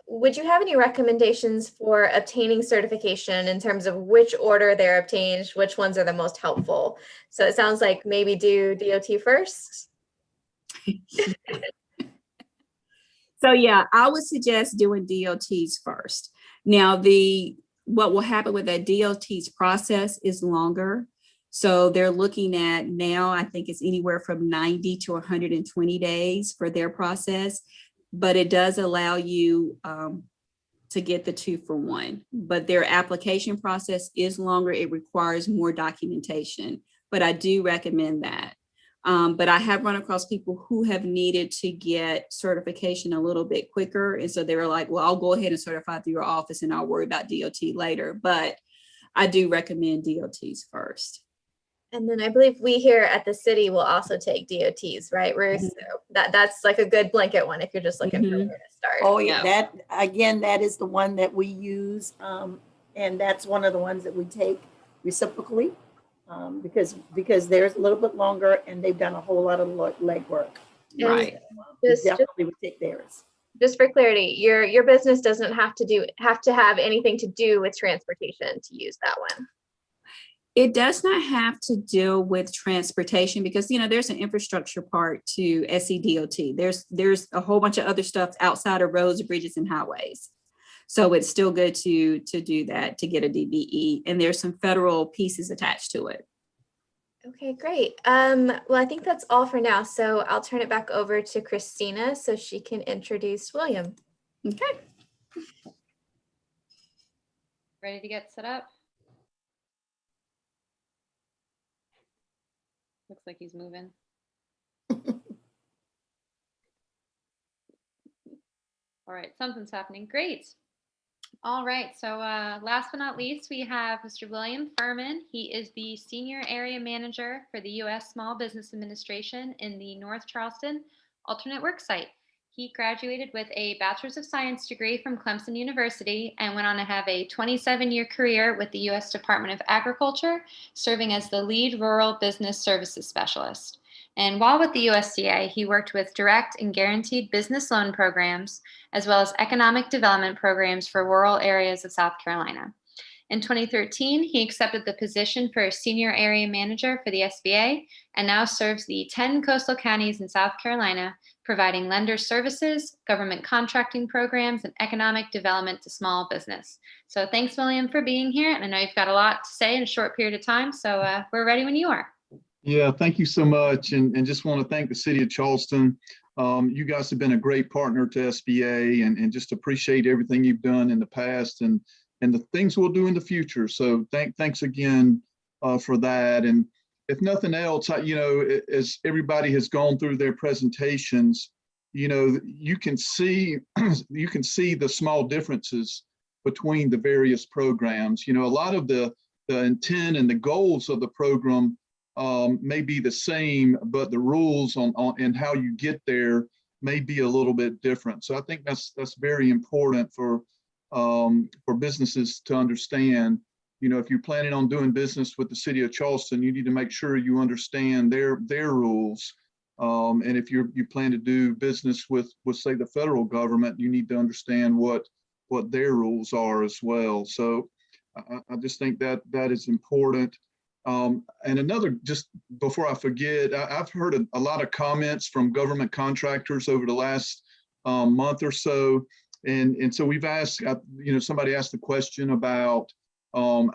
[SPEAKER 4] Would you have any recommendations for obtaining certification in terms of which order they're obtained, which ones are the most helpful? So it sounds like maybe do DOT first.
[SPEAKER 1] So yeah, I would suggest doing DOTs first. Now, what will happen with that DOTs process is longer. So they're looking at now, I think it's anywhere from 90 to 120 days for their process, but it does allow you to get the 2-for-1. But their application process is longer. It requires more documentation, but I do recommend that. But I have run across people who have needed to get certification a little bit quicker. And so they were like, well, I'll go ahead and certify through your office and I'll worry about DOT later. But I do recommend DOTs first.
[SPEAKER 4] And then I believe we here at the city will also take DOTs, right, Ruth?
[SPEAKER 1] Mhm.
[SPEAKER 4] So that's like a good blanket one if you're just looking for where to start.
[SPEAKER 3] Oh, yeah,
[SPEAKER 1] Yeah.
[SPEAKER 3] that is the one that we use. And that's one of the ones that we take reciprocally because there's a little bit longer and they've done a whole lot of legwork.
[SPEAKER 4] And
[SPEAKER 1] Right.
[SPEAKER 3] We
[SPEAKER 4] Just
[SPEAKER 3] definitely would take theirs.
[SPEAKER 4] for clarity, your business doesn't have to have anything to do with transportation to use that one.
[SPEAKER 1] It does not have to deal with transportation because, there's an infrastructure part to SCDOT. There's a whole bunch of other stuff outside of roads, bridges, and highways. So it's still good to do that, to get a DBE, and there's some federal pieces attached to it.
[SPEAKER 4] Okay, great. Well, I think that's all for now. So I'll turn it back over to Christina so she can introduce William.
[SPEAKER 1] Okay.
[SPEAKER 2] Ready to get set up? Looks like he's moving. All right, something's happening. Great. All right, so last but not least, we have Mr. William Furman. He is the Senior Area Manager for the U.S. Small Business Administration in the North Charleston Alternate Work Site. He graduated with a Bachelor's of Science degree from Clemson University and went on to have a 27-year career with the U.S. Department of Agriculture, serving as the lead rural business services specialist. And while with the USDA, he worked with direct and guaranteed business loan programs, as well as economic development programs for rural areas of South Carolina. In 2013, he accepted the position for Senior Area Manager for the SBA and now serves the 10 coastal counties in South Carolina, providing lender services, government contracting programs, and economic development to small business. So thanks, William, for being here. And I know you've got a lot to say in a short period of time, so we're ready when you are.
[SPEAKER 5] Yeah, thank you so much. And just want to thank the city of Charleston. You guys have been a great partner to SBA and just appreciate everything you've done in the past and the things we'll do in the future. So thanks again for that. And if nothing else, as everybody has gone through their presentations, you can see the small differences between the various programs. A lot of the intent and the goals of the program may be the same, but the rules on and how you get there may be a little bit different. So I think that's very important for businesses to understand. If you're planning on doing business with the city of Charleston, you need to make sure you understand their rules. And if you plan to do business with say the federal government, you need to understand what their rules are as well. So I just think that is important. And another, just before I forget, I've heard a lot of comments from government contractors over the last month or so. And so we've asked, somebody asked the question about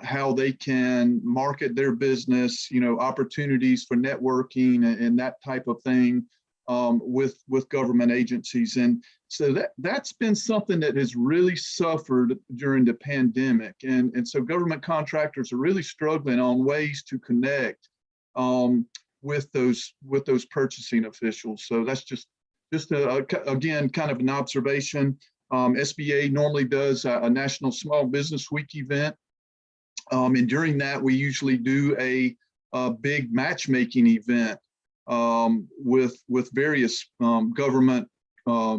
[SPEAKER 5] how they can market their business, opportunities for networking and that type of thing with government agencies. And so that's been something that has really suffered during the pandemic. And so government contractors are really struggling on ways to connect with those purchasing officials. So that's just again, kind of an observation. SBA normally does a National Small Business Week event. And during that, we usually do a big matchmaking event with various government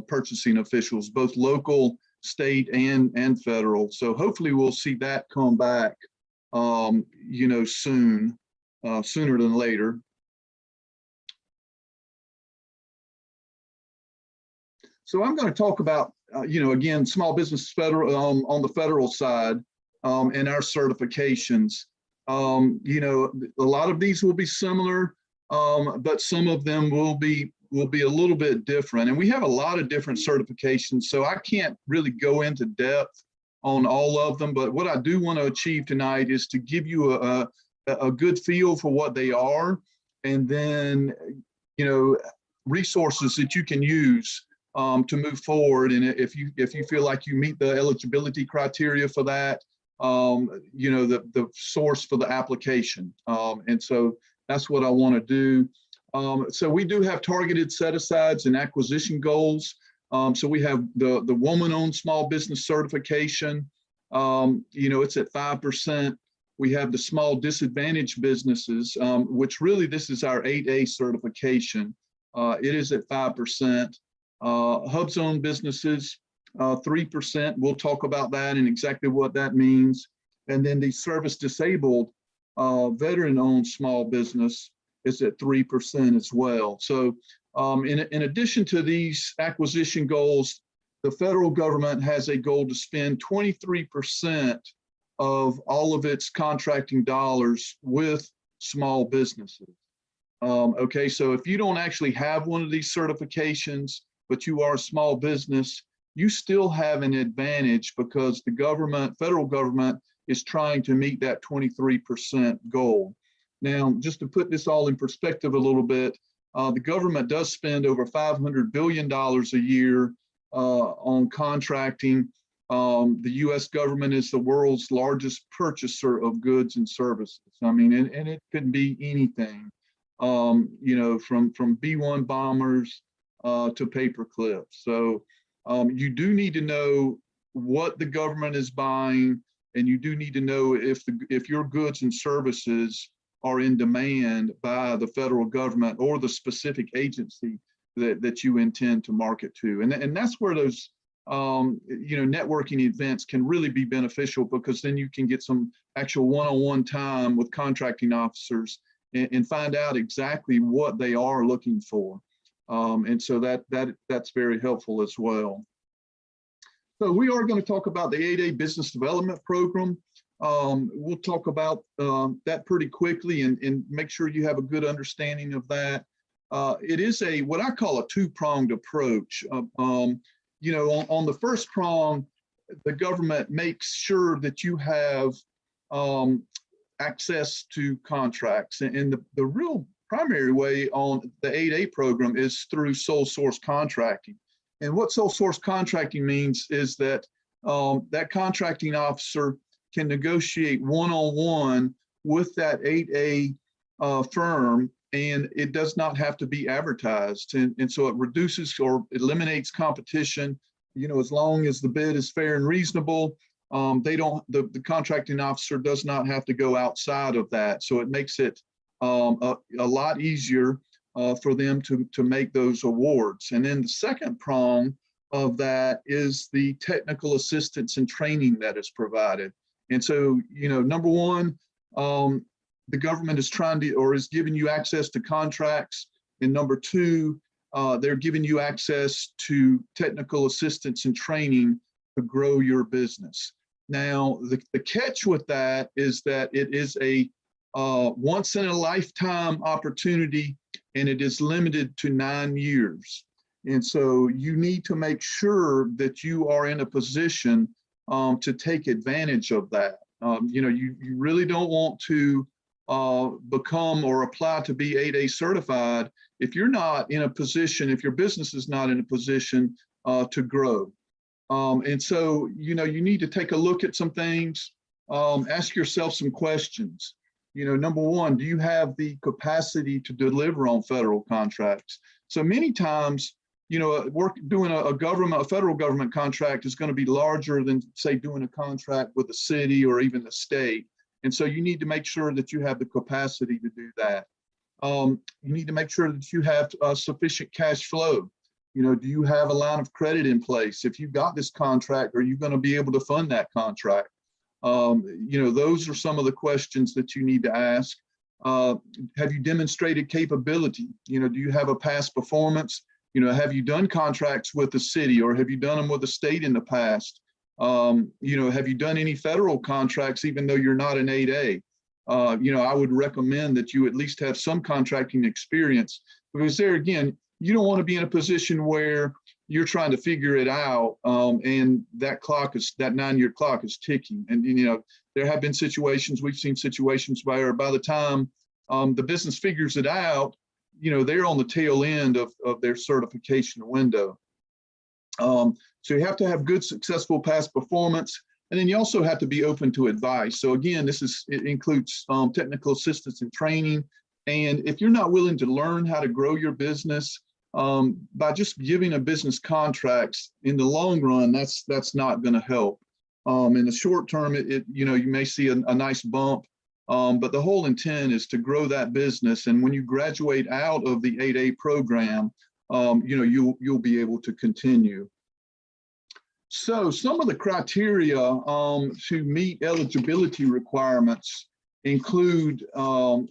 [SPEAKER 5] purchasing officials, both local, state, and federal. So hopefully we'll see that come back, you know, soon, sooner than later. So I'm going to talk about, you know, again, small business federal on the federal side and our certifications. You know, a lot of these will be similar, but some of them will be a little bit different. And we have a lot of different certifications, so I can't really go into depth on all of them. But what I do want to achieve tonight is to give you a good feel for what they are, and then, you know, resources that you can use to move forward. And if you feel like you meet the eligibility criteria for that, you know, the source for the application. And so that's what I want to do. So we do have targeted set-asides and acquisition goals. So we have the woman-owned small business certification. You know, it's at 5%. We have the small disadvantaged businesses, which really this is our 8A certification. It is at 5%. Hub zone businesses, 3%. We'll talk about that and exactly what that means. And then the service disabled veteran-owned small business is at 3% as well. So in addition to these acquisition goals, the federal government has a goal to spend 23% of all of its contracting dollars with small businesses. Okay, so if you don't actually have one of these certifications, but you are a small business, you still have an advantage because the government, federal government, is trying to meet that 23% goal. Now, just to put this all in perspective a little bit, the government does spend over $500 billion a year on contracting. The US government is the world's largest purchaser of goods and services. I mean, and it could be anything, you know, from B-1 bombers to paper clips. So you do need to know what the government is buying, and you do need to know if your goods and services are in demand by the federal government or the specific agency that you intend to market to. And that's where those you know, networking events can really be beneficial, because then you can get some actual one-on-one time with contracting officers and find out exactly what they are looking for. And so that's very helpful as well. So we are going to talk about the 8A Business Development Program. We'll talk about that pretty quickly and make sure you have a good understanding of that. It is what I call a two-pronged approach. You know, on the first prong, the government makes sure that you have access to contracts. And the real primary way on the 8A program is through sole source contracting. And what sole source contracting means is that that contracting officer can negotiate one-on-one with that 8A firm, and it does not have to be advertised. And so it reduces or eliminates competition, you know, as long as the bid is fair and reasonable. The contracting officer does not have to go outside of that. So it makes it a lot easier for them to make those awards. And then the second prong of that is the technical assistance and training that is provided. And so, you know, number one, the government is trying to, or is giving you access to contracts. And number two, they're giving you access to technical assistance and training to grow your business. Now, the catch with that is that it is a once in a lifetime opportunity, and it is limited to 9 years. And so you need to make sure that you are in a position to take advantage of that. You know, you really don't want to become or apply to be 8A certified if you're not in a position, if your business is not in a position to grow. And so, you know, you need to take a look at some things, ask yourself some questions. Number one, do you have the capacity to deliver on federal contracts? So many times, doing a federal government contract is going to be larger than, say, doing a contract with a city or even a state. And so you need to make sure that you have the capacity to do that. You need to make sure that you have sufficient cash flow. Do you have a line of credit in place? If you've got this contract, are you going to be able to fund that contract? Those are some of the questions that you need to ask. Have you demonstrated capability? Do you have a past performance? Have you done contracts with the city, or have you done them with the state in the past? Have you done any federal contracts, even though you're not an 8A? I would recommend that you at least have some contracting experience, because there again, you don't want to be in a position where you're trying to figure it out, and that 9-year clock is ticking. And there have been situations, we've seen situations where by the time the business figures it out, they're on the tail end of their certification window. So you have to have good, successful past performance, and then you also have to be open to advice. So again, it includes technical assistance and training. And if you're not willing to learn how to grow your business by just giving a business contracts, in the long run, that's not going to help. In the short term, you may see a nice bump, but the whole intent is to grow that business. And when you graduate out of the 8A program, you'll be able to continue. So some of the criteria to meet eligibility requirements include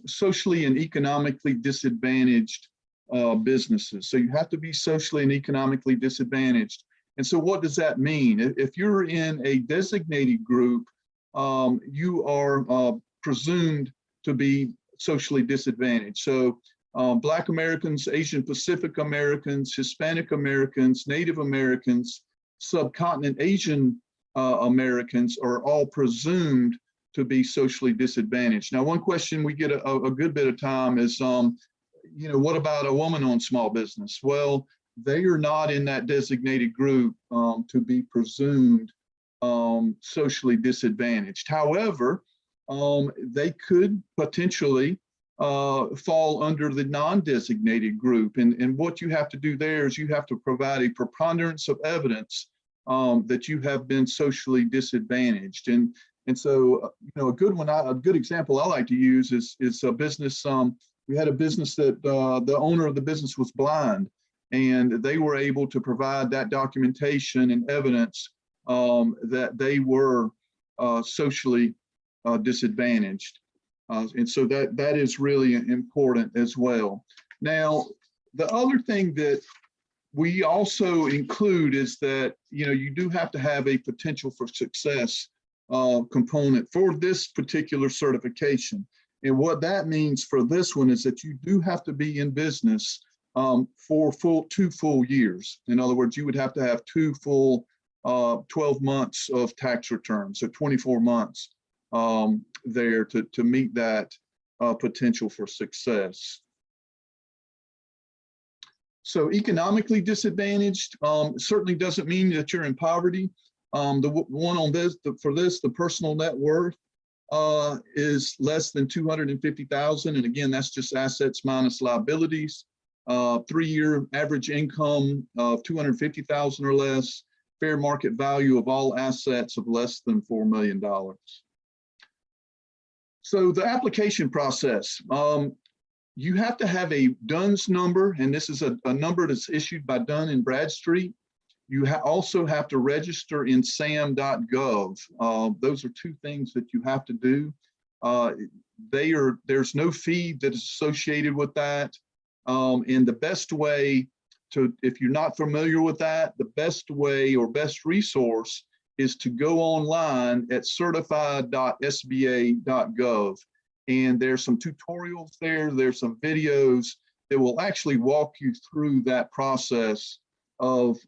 [SPEAKER 5] socially and economically disadvantaged businesses. So you have to be socially and economically disadvantaged. And so what does that mean? If you're in a designated group, you are presumed to be socially disadvantaged. So Black Americans, Asian Pacific Americans, Hispanic Americans, Native Americans, subcontinent Asian Americans are all presumed to be socially disadvantaged. Now, one question we get a good bit of time is, what about a woman-owned small business? Well, they are not in that designated group to be presumed socially disadvantaged. However, they could potentially fall under the non-designated group. And what you have to do there is you have to provide a preponderance of evidence that you have been socially disadvantaged. And so, a good example I like to use is a business. We had a business that the owner of the business was blind, and they were able to provide that documentation and evidence that they were socially disadvantaged. And so that is really important as well. Now, the other thing that we also include is that, you do have to have a potential for success component for this particular certification. And what that means for this one is that you do have to be in business for 2 full years. In other words, you would have to have 2 full 12 months of tax returns, so 24 months there to meet that potential for success. So economically disadvantaged certainly doesn't mean that you're in poverty. The one on this, the personal net worth is less than $250,000. And again, that's just assets minus liabilities. 3-year average income of $250,000 or less. Fair market value of all assets of less than $4 million. So the application process, you have to have a DUNS number, and this is a number that's issued by Dun & Bradstreet. You also have to register in sam.gov. Those are 2 things that you have to do. There's no fee that is associated with that. And the best way if you're not familiar with that, the best way or best resource is to go online at certified.sba.gov. And there's some tutorials there. There's some videos that will actually walk you through that process of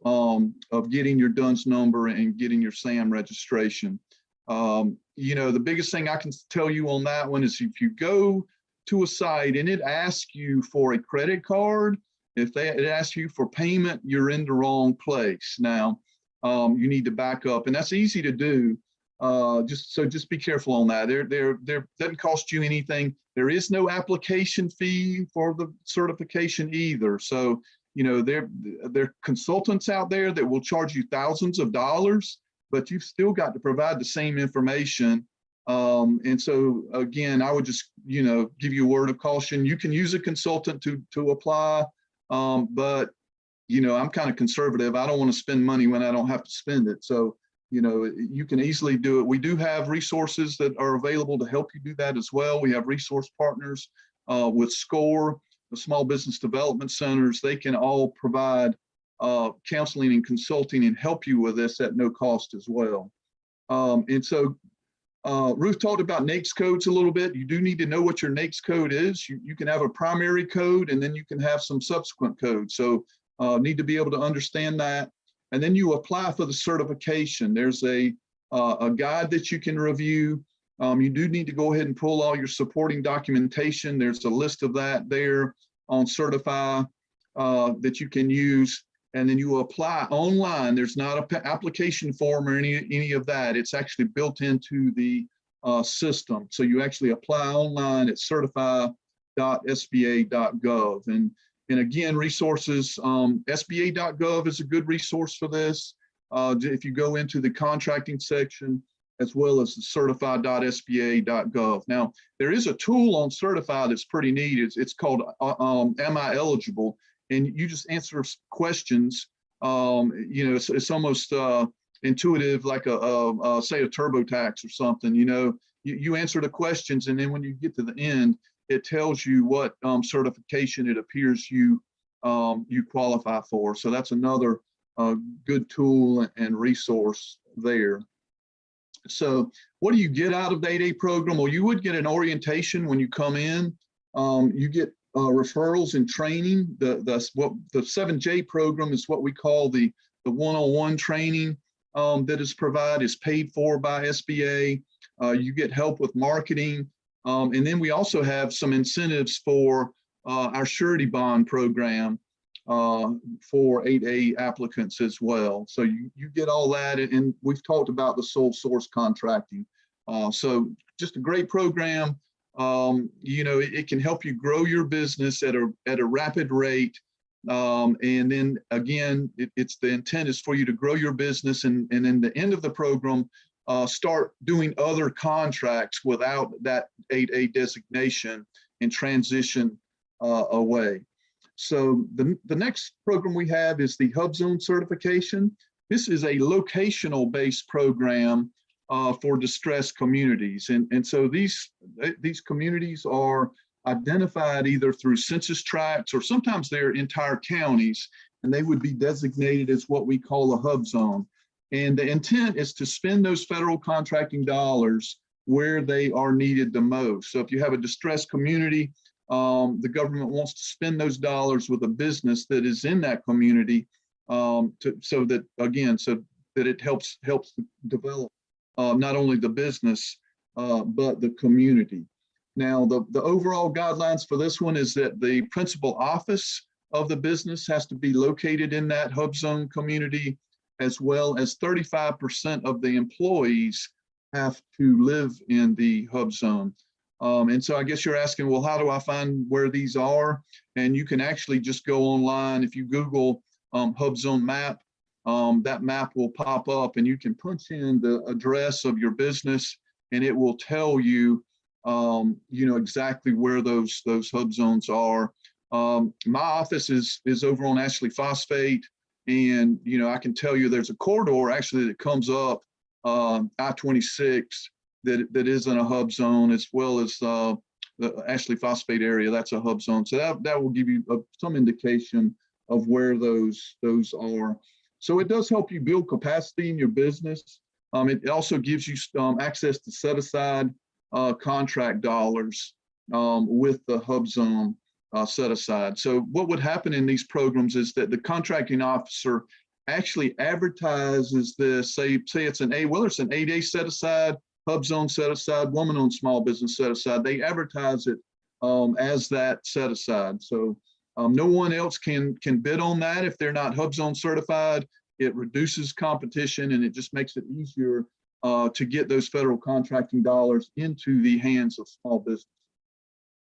[SPEAKER 5] getting your DUNS number and getting your SAM registration. The biggest thing I can tell you on that one is if you go to a site and it asks you for a credit card, if it asks you for payment, you're in the wrong place. Now, you need to back up, and that's easy to do. Just be careful on that. There doesn't cost you anything. There is no application fee for the certification either. So, you know, there are consultants out there that will charge you thousands of dollars, but you've still got to provide the same information. And so again, I would just, you know, give you a word of caution. You can use a consultant to apply, but you know, I'm kind of conservative. I don't want to spend money when I don't have to spend it. So, you know, you can easily do it. We do have resources that are available to help you do that as well. We have resource partners with SCORE, the Small Business Development Centers. They can all provide counseling and consulting and help you with this at no cost as well. And so Ruth talked about NAICS codes a little bit. You do need to know what your NAICS code is. You can have a primary code and then you can have some subsequent codes. So need to be able to understand that. And then you apply for the certification. There's a guide that you can review. You do need to go ahead and pull all your supporting documentation. There's a list of that there on Certify that you can use. And then you apply online. There's not an application form or any of that. It's actually built into the system. So you actually apply online at certify.sba.gov. And again, resources, SBA.gov is a good resource for this. If you go into the contracting section, as well as the certify.sba.gov. Now, there is a tool on Certify that's pretty neat. It's called Am I Eligible? And you just answer questions. You know, it's almost intuitive, like say a TurboTax or something. You know, you answer the questions, and then when you get to the end, it tells you what certification it appears you qualify for. So that's another good tool and resource there. So what do you get out of the 8A program? Well, you would get an orientation when you come in. You get referrals and training. The 7J program is what we call the one-on-one training that is provided, is paid for by SBA. You get help with marketing. And then we also have some incentives for our surety bond program for 8A applicants as well. So you get all that, and we've talked about the sole source contracting. So just a great program. You know, it can help you grow your business at a rapid rate. And then again, it's the intent is for you to grow your business, and in the end of the program, start doing other contracts without that 8A designation and transition away. So the next program we have is the Hub Zone certification. This is a locational based program for distressed communities. And so these communities are identified either through census tracts or sometimes they're entire counties, and they would be designated as what we call a hub zone. And the intent is to spend those federal contracting dollars where they are needed the most. So if you have a distressed community, the government wants to spend those dollars with a business that is in that community, so that it helps develop not only the business, but the community. Now, the overall guidelines for this one is that the principal office of the business has to be located in that hub zone community, as well as 35% of the employees have to live in the hub zone. And so I guess you're asking, well, how do I find where these are? And you can actually just go online. If you Google hub zone map, that map will pop up, and you can punch in the address of your business, and it will tell you, you know, exactly where those hub zones are. My office is over on Ashley Phosphate, and you know, I can tell you there's a corridor actually that comes up I-26 that is in a hub zone, as well as the Ashley Phosphate area. That's a hub zone. So that will give you some indication of where those are. So it does help you build capacity in your business. It also gives you access to set aside contract dollars with the hub zone set aside. So what would happen in these programs is that the contracting officer actually advertises this, say it's an whether it's an 8A set aside, hub zone set aside, woman-owned small business set aside, they advertise it as that set aside. So no one else can bid on that if they're not hub zone certified. It reduces competition, and it just makes it easier to get those federal contracting dollars into the hands of small business.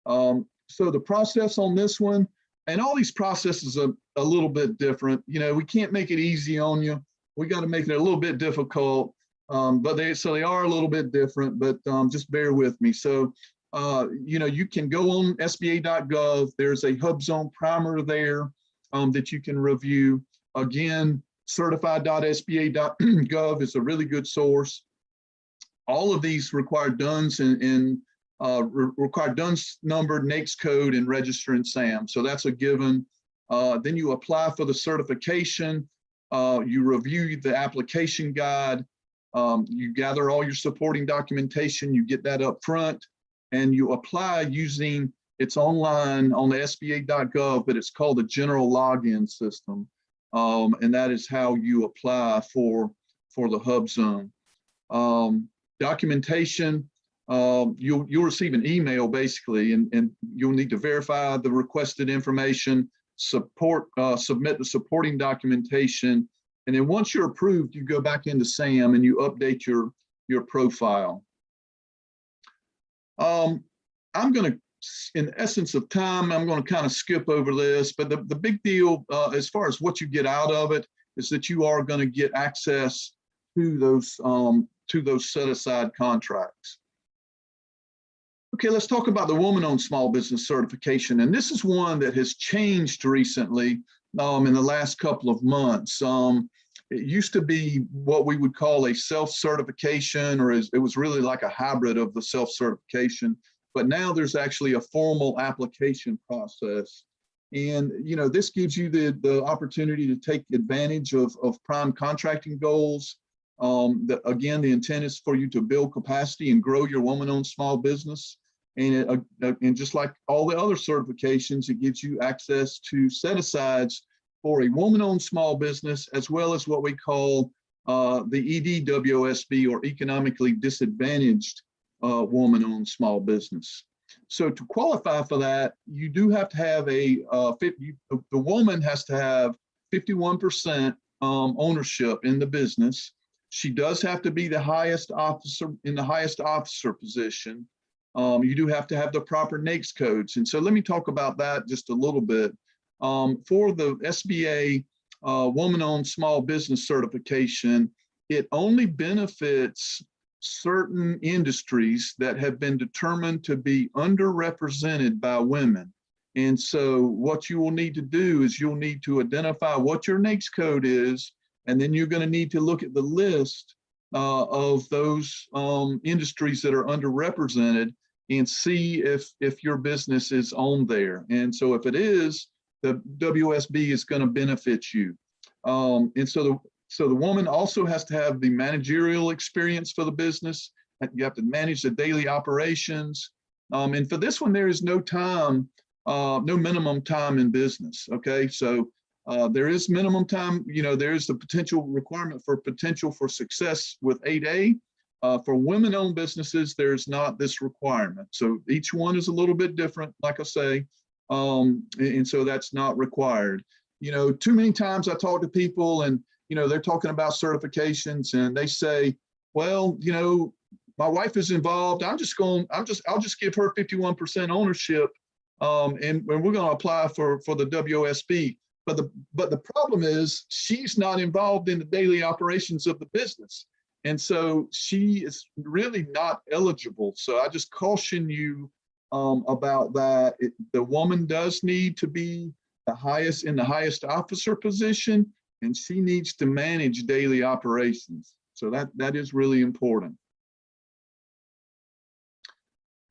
[SPEAKER 5] So the process on this one, and all these processes are a little bit different. You know, we can't make it easy on you. We got to make it a little bit difficult, but they are a little bit different, but just bear with me. So, you know, you can go on SBA.gov. There's a HubZone primer there that you can review. Again, certified.sba.gov is a really good source. All of these require DUNS and require DUNS number, NAICS code, and register in SAM. So that's a given. Then you apply for the certification. You review the application guide. You gather all your supporting documentation. You get that up front, and you apply using, it's online on the SBA.gov, but it's called the General Login System. And that is how you apply for the HubZone. Documentation, you'll receive an email basically, and you'll need to verify the requested information, submit the supporting documentation, and then once you're approved, you go back into SAM and you update your profile. I'm going to, in the essence of time, I'm going to kind of skip over this, but the big deal as far as what you get out of it is that you are going to get access to those set-aside contracts. Okay, let's talk about the Woman-Owned Small Business Certification. And this is one that has changed recently in the last couple of months. It used to be what we would call a self-certification, or it was really like a hybrid of the self-certification. But now there's actually a formal application process. And, you know, this gives you the opportunity to take advantage of prime contracting goals. Again, the intent is for you to build capacity and grow your woman-owned small business. And just like all the other certifications, it gives you access to set-asides for a woman-owned small business, as well as what we call the EDWSB, or economically disadvantaged woman-owned small business. So to qualify for that, you do have to have the woman has to have 51% ownership in the business. She does have to be the highest officer in the highest officer position. You do have to have the proper NAICS codes. And so let me talk about that just a little bit. For the SBA Woman-Owned Small Business Certification, it only benefits certain industries that have been determined to be underrepresented by women. And so what you will need to do is you'll need to identify what your NAICS code is, and then you're going to need to look at the list of those industries that are underrepresented and see if your business is on there. And so if it is, the WSB is going to benefit you. And so the woman also has to have the managerial experience for the business. You have to manage the daily operations. And for this one, there is no time, no minimum time in business. Okay, so there is minimum time. You know, there is the potential requirement for potential for success with 8A. For women-owned businesses, there's not this requirement. So each one is a little bit different, like I say, and so that's not required. You know, too many times I talk to people and, you know, they're talking about certifications and they say, well, you know, my wife is involved. I'll just give her 51% ownership, and we're going to apply for the WSB. But the problem is she's not involved in the daily operations of the business. And so she is really not eligible. So I just caution you about that. The woman does need to be the highest officer position, and she needs to manage daily operations. So that is really important.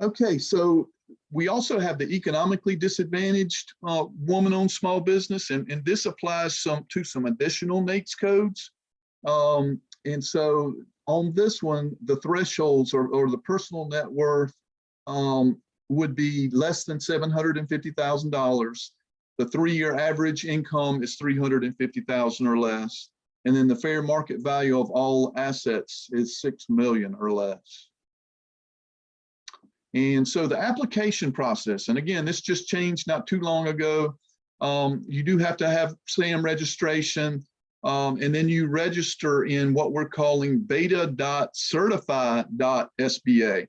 [SPEAKER 5] Okay, so we also have the economically disadvantaged woman-owned small business, and this applies to some additional NAICS codes. And so on this one, the thresholds or the personal net worth would be less than $750,000. The 3-year average income is $350,000 or less. And then the fair market value of all assets is $6 million or less. And so the application process, and again, this just changed not too long ago. You do have to have SAM registration. And then you register in what we're calling beta.certify.sba.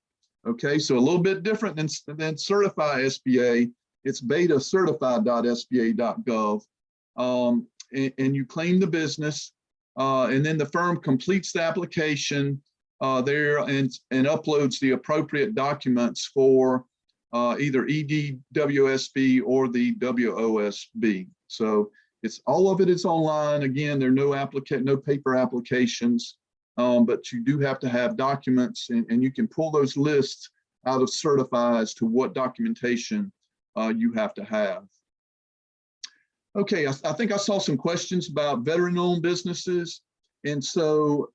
[SPEAKER 5] Okay, so a little bit different than certify SBA. It's beta.certify.sba.gov. And you claim the business, and then the firm completes the application there and uploads the appropriate documents for either EDWSB or the WOSB. So all of it is online. Again, there are no paper applications, but you do have to have documents, and you can pull those lists out of Certify as to what documentation you have to have. Okay, I think I saw some questions about veteran-owned businesses. And so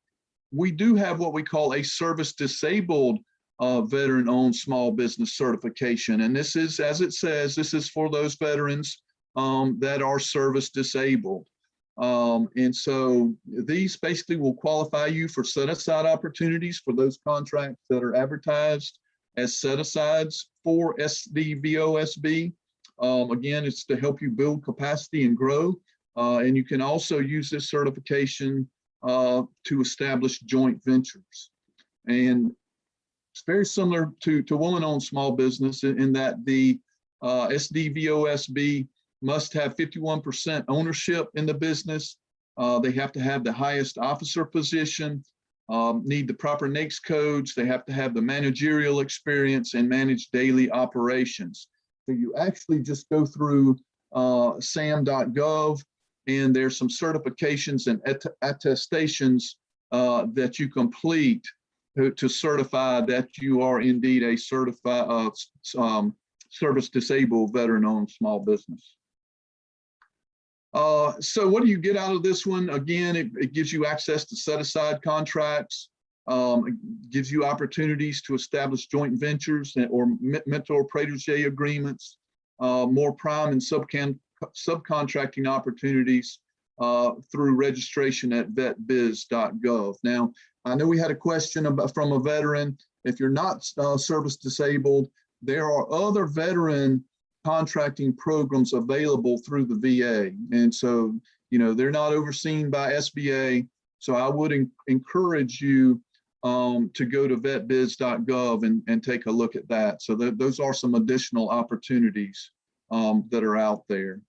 [SPEAKER 5] we do have what we call a service-disabled veteran-owned small business certification. And this is, as it says, this is for those veterans that are service-disabled. And so these basically will qualify you for set-aside opportunities for those contracts that are advertised as set-asides for SDVOSB. Again, it's to help you build capacity and grow. And you can also use this certification to establish joint ventures. And it's very similar to woman-owned small business in that the SDVOSB must have 51% ownership in the business. They have to have the highest officer position, need the proper NAICS codes. They have to have the managerial experience and manage daily operations. So you actually just go through sam.gov, and there's some certifications and attestations that you complete to certify that you are indeed a certified service-disabled veteran-owned small business. So what do you get out of this one? Again, it gives you access to set-aside contracts. It gives you opportunities to establish joint ventures or mentor-protege agreements, more prime and subcontracting opportunities through registration at vetbiz.gov. Now, I know we had a question from a veteran. If you're not service disabled, there are other veteran contracting programs available through the VA. And so, they're not overseen by SBA. So I would encourage you to go to vetbiz.gov and take a look at that. So those are some additional opportunities that are out there.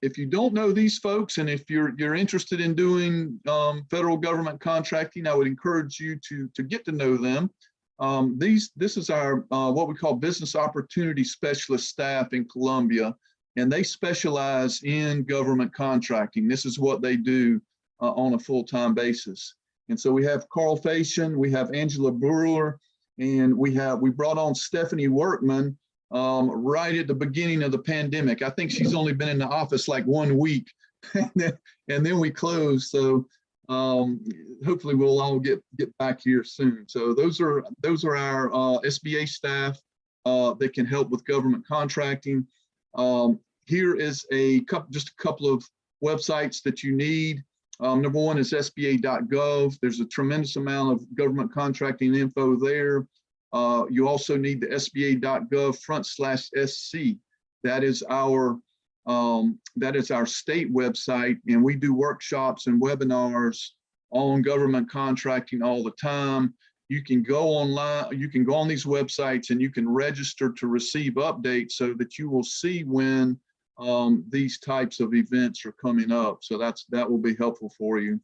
[SPEAKER 5] If you don't know these folks, and if you're interested in doing federal government contracting, I would encourage you to get to know them. This is our what we call business opportunity specialist staff in Columbia, and they specialize in government contracting. This is what they do on a full-time basis. And so we have Carl Fashion, we have Angela Brewer, and we brought on Stephanie Workman right at the beginning of the pandemic. I think she's only been in the office like 1 week, and then we closed. So hopefully we'll all get back here soon. So those are our SBA staff that can help with government contracting. Here is just a couple of websites that you need. Number one is SBA.gov. There's a tremendous amount of government contracting info there. You also need the SBA.gov/SC. That is our state website, and we do workshops and webinars on government contracting all the time. You can go online, you can go on these websites, and you can register to receive updates so that you will see when these types of events are coming up. So that will be helpful for you.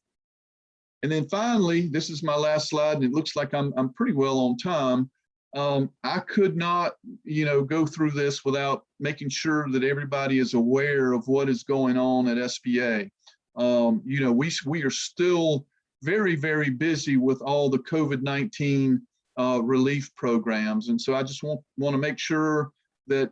[SPEAKER 5] And then finally, this is my last slide, and it looks like I'm pretty well on time. I could not, go through this without making sure that everybody is aware of what is going on at SBA. We are still very, very busy with all the COVID-19 relief programs. And so I just want to make sure that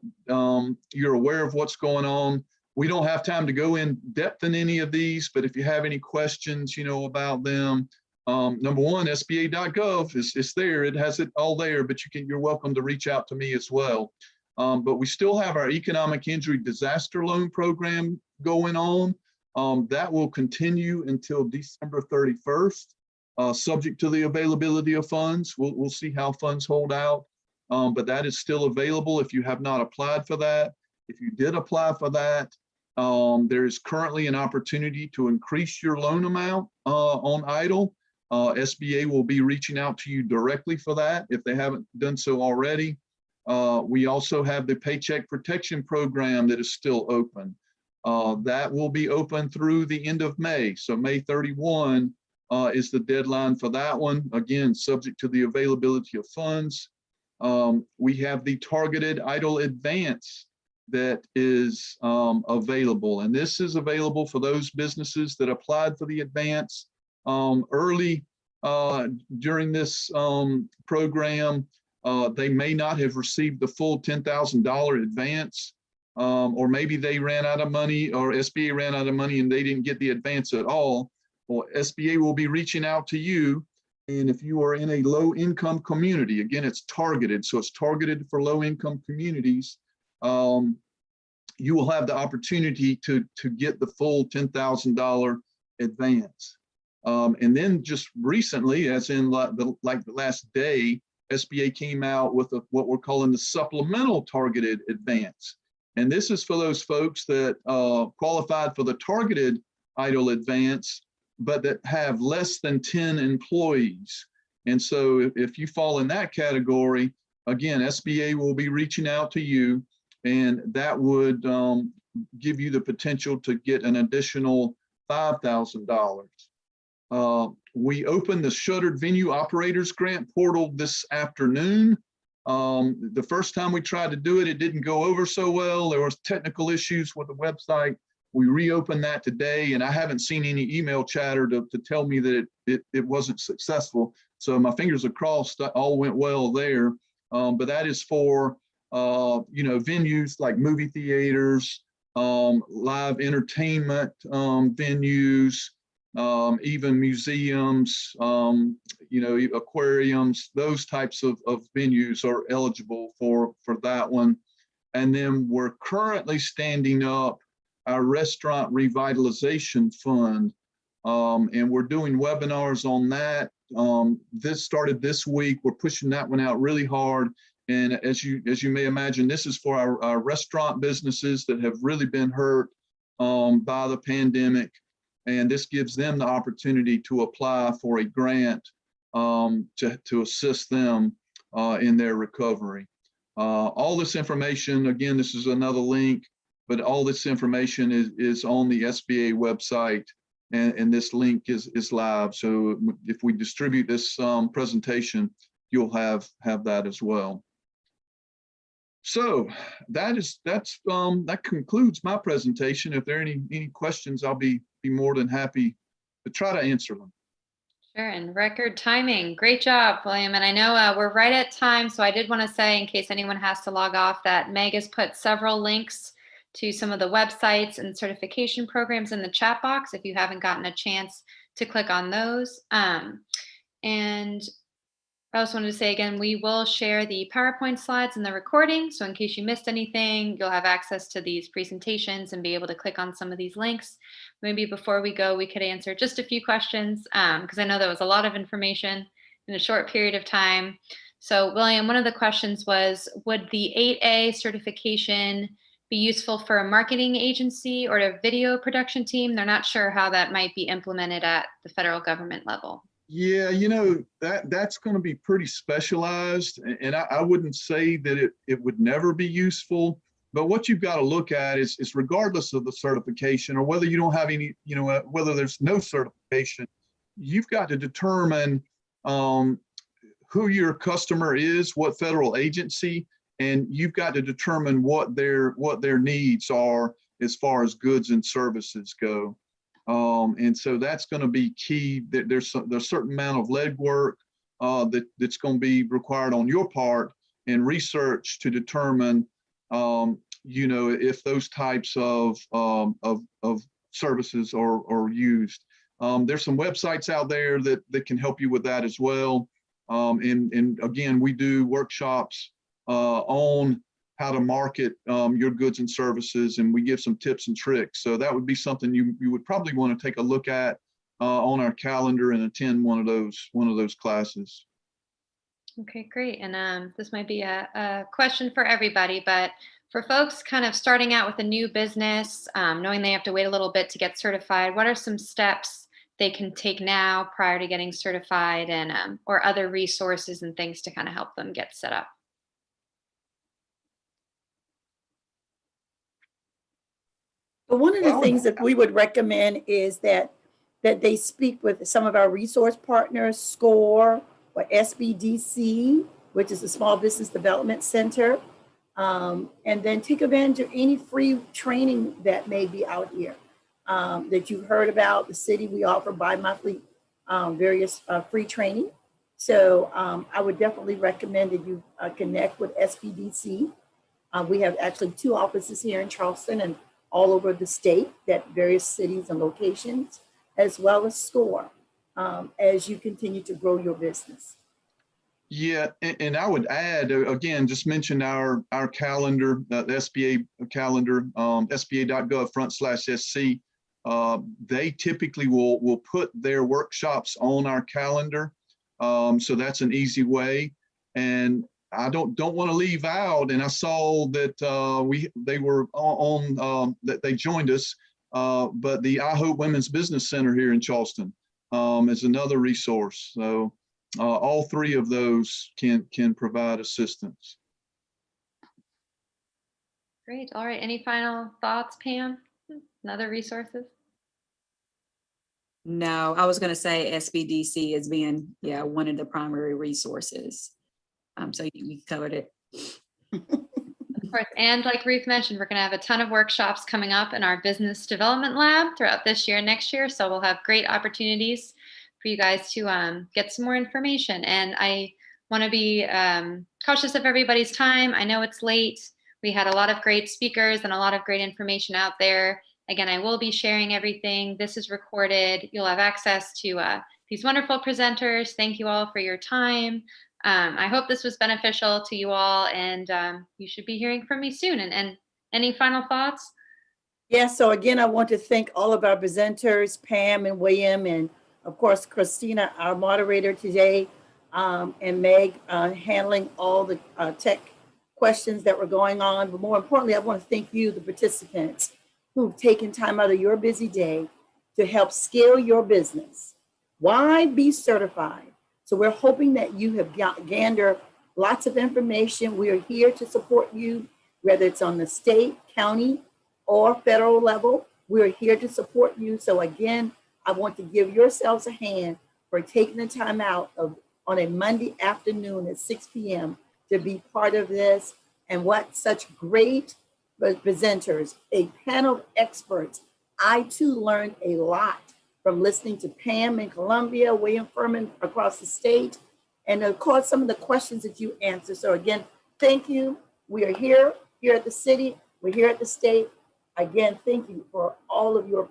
[SPEAKER 5] you're aware of what's going on. We don't have time to go in depth in any of these, but if you have any questions, about them, number one, SBA.gov is there. It has it all there, but you're welcome to reach out to me as well. But we still have our economic injury disaster loan program going on. That will continue until December 31st, subject to the availability of funds. We'll see how funds hold out, but that is still available if you have not applied for that. If you did apply for that, There is currently an opportunity to increase your loan amount on EIDL. SBA will be reaching out to you directly for that if they haven't done so already. We also have the Paycheck Protection Program that is still open. That will be open through the end of May. So May 31 is the deadline for that one. Again, subject to the availability of funds. We have the Targeted EIDL Advance that is available. And this is available for those businesses that applied for the advance early during this program. They may not have received the full $10,000 advance, or maybe they ran out of money, or SBA ran out of money and they didn't get the advance at all. Well, SBA will be reaching out to you. And if you are in a low income community, again, it's targeted. So it's targeted for low income communities. You will have the opportunity to get the full $10,000 advance. And then just recently, as in the last day, SBA came out with what we're calling the supplemental targeted advance. And this is for those folks that qualified for the targeted EIDL advance, but that have less than 10 employees. And so if you fall in that category, again, SBA will be reaching out to you, and that would give you the potential to get an additional $5,000. We opened the Shuttered Venue Operators Grant portal this afternoon. The first time we tried to do it, it didn't go over so well. There was technical issues with the website. We reopened that today, and I haven't seen any email chatter to tell me that it wasn't successful. So my fingers are crossed, all went well there. But that is for venues like movie theaters, live entertainment venues, even museums, aquariums. Those types of venues are eligible for that one. And then we're currently standing up our Restaurant Revitalization Fund, and we're doing webinars on that. This started this week. We're pushing that one out really hard. And as you may imagine, this is for our restaurant businesses that have really been hurt by the pandemic. And this gives them the opportunity to apply for a grant to assist them in their recovery. All this information, again, this is another link, but all this information is on the SBA website, and this link is live. So if we distribute this presentation, you'll have that as well. So that concludes my presentation. If there are any questions, I'll be more than happy to try to answer them.
[SPEAKER 2] Sure, and record timing. Great job, William. And I know we're right at time, so I did want to say, in case anyone has to log off, that Meg has put several links to some of the websites and certification programs in the chat box if you haven't gotten a chance to click on those. And I also wanted to say again, we will share the PowerPoint slides in the recording. So in case you missed anything, you'll have access to these presentations and be able to click on some of these links. Maybe before we go, we could answer just a few questions because I know there was a lot of information in a short period of time. So William, one of the questions was, would the 8A certification be useful for a marketing agency or a video production team? They're not sure how that might be implemented at the federal government level.
[SPEAKER 5] Yeah, that's going to be pretty specialized, and I wouldn't say that it would never be useful. But what you've got to look at is regardless of the certification, or whether you don't have any, whether there's no certification, you've got to determine who your customer is, what federal agency, and you've got to determine what their needs are as far as goods and services go. And so that's going to be key. There's a certain amount of legwork that's going to be required on your part and research to determine, if those types of services are used. There's some websites out there that can help you with that as well. And again, we do workshops on how to market your goods and services, and we give some tips and tricks. So that would be something you would probably want to take a look at on our calendar and attend one of those classes.
[SPEAKER 2] Okay, great. And this might be a question for everybody, but For folks kind of starting out with a new business, knowing they have to wait a little bit to get certified, what are some steps they can take now prior to getting certified, and or other resources and things to kind of help them get set up?
[SPEAKER 3] But one of the things that we would recommend is that they speak with some of our resource partners, SCORE or SBDC, which is the Small Business Development Center, and then take advantage of any free training that may be out here that you've heard about. The city, we offer bi-monthly various free training. So I would definitely recommend that you connect with SBDC. We have actually 2 offices here in Charleston and all over the state, that various cities and locations, as well as SCORE, as you continue to grow your business.
[SPEAKER 5] Yeah, and I would add, again, just mention our calendar, the SBA calendar, sba.gov/SC. They typically will put their workshops on our calendar. So that's an easy way. And I don't want to leave out, and I saw that they were on that they joined us, but the I Hope Women's Business Center here in Charleston is another resource. So all 3 of those can provide assistance.
[SPEAKER 2] Great. All right. Any final thoughts, Pam? And other resources?
[SPEAKER 1] No, I was going to say SBDC as being, one of the primary resources. So you covered it.
[SPEAKER 2] Of course, and like Ruth mentioned, we're going to have a ton of workshops coming up in our business development lab throughout this year and next year. So we'll have great opportunities for you guys to get some more information. And I want to be cautious of everybody's time. I know it's late. We had a lot of great speakers and a lot of great information out there. Again, I will be sharing everything. This is recorded. You'll have access to these wonderful presenters. Thank you all for your time. I hope this was beneficial to you all, and you should be hearing from me soon. And any final thoughts?
[SPEAKER 3] Yes, so again, I want to thank all of our presenters, Pam and William, and of course, Christina, our moderator today, and Meg, handling all the tech questions that were going on. But more importantly, I want to thank you, the participants, who've taken time out of your busy day to help scale your business. Why be certified? So we're hoping that you have gathered lots of information. We are here to support you, whether it's on the state, county, or federal level. We're here to support you. So again, I want to give yourselves a hand for taking the time out on a Monday afternoon at 6 p.m. to be part of this. And what such great presenters, a panel of experts. I too learned a lot from listening to Pam in Columbia, William Furman across the state, and of course, some of the questions that you answer. So again, thank you. We are here at the city. We're here at the state. Again, thank you for all of your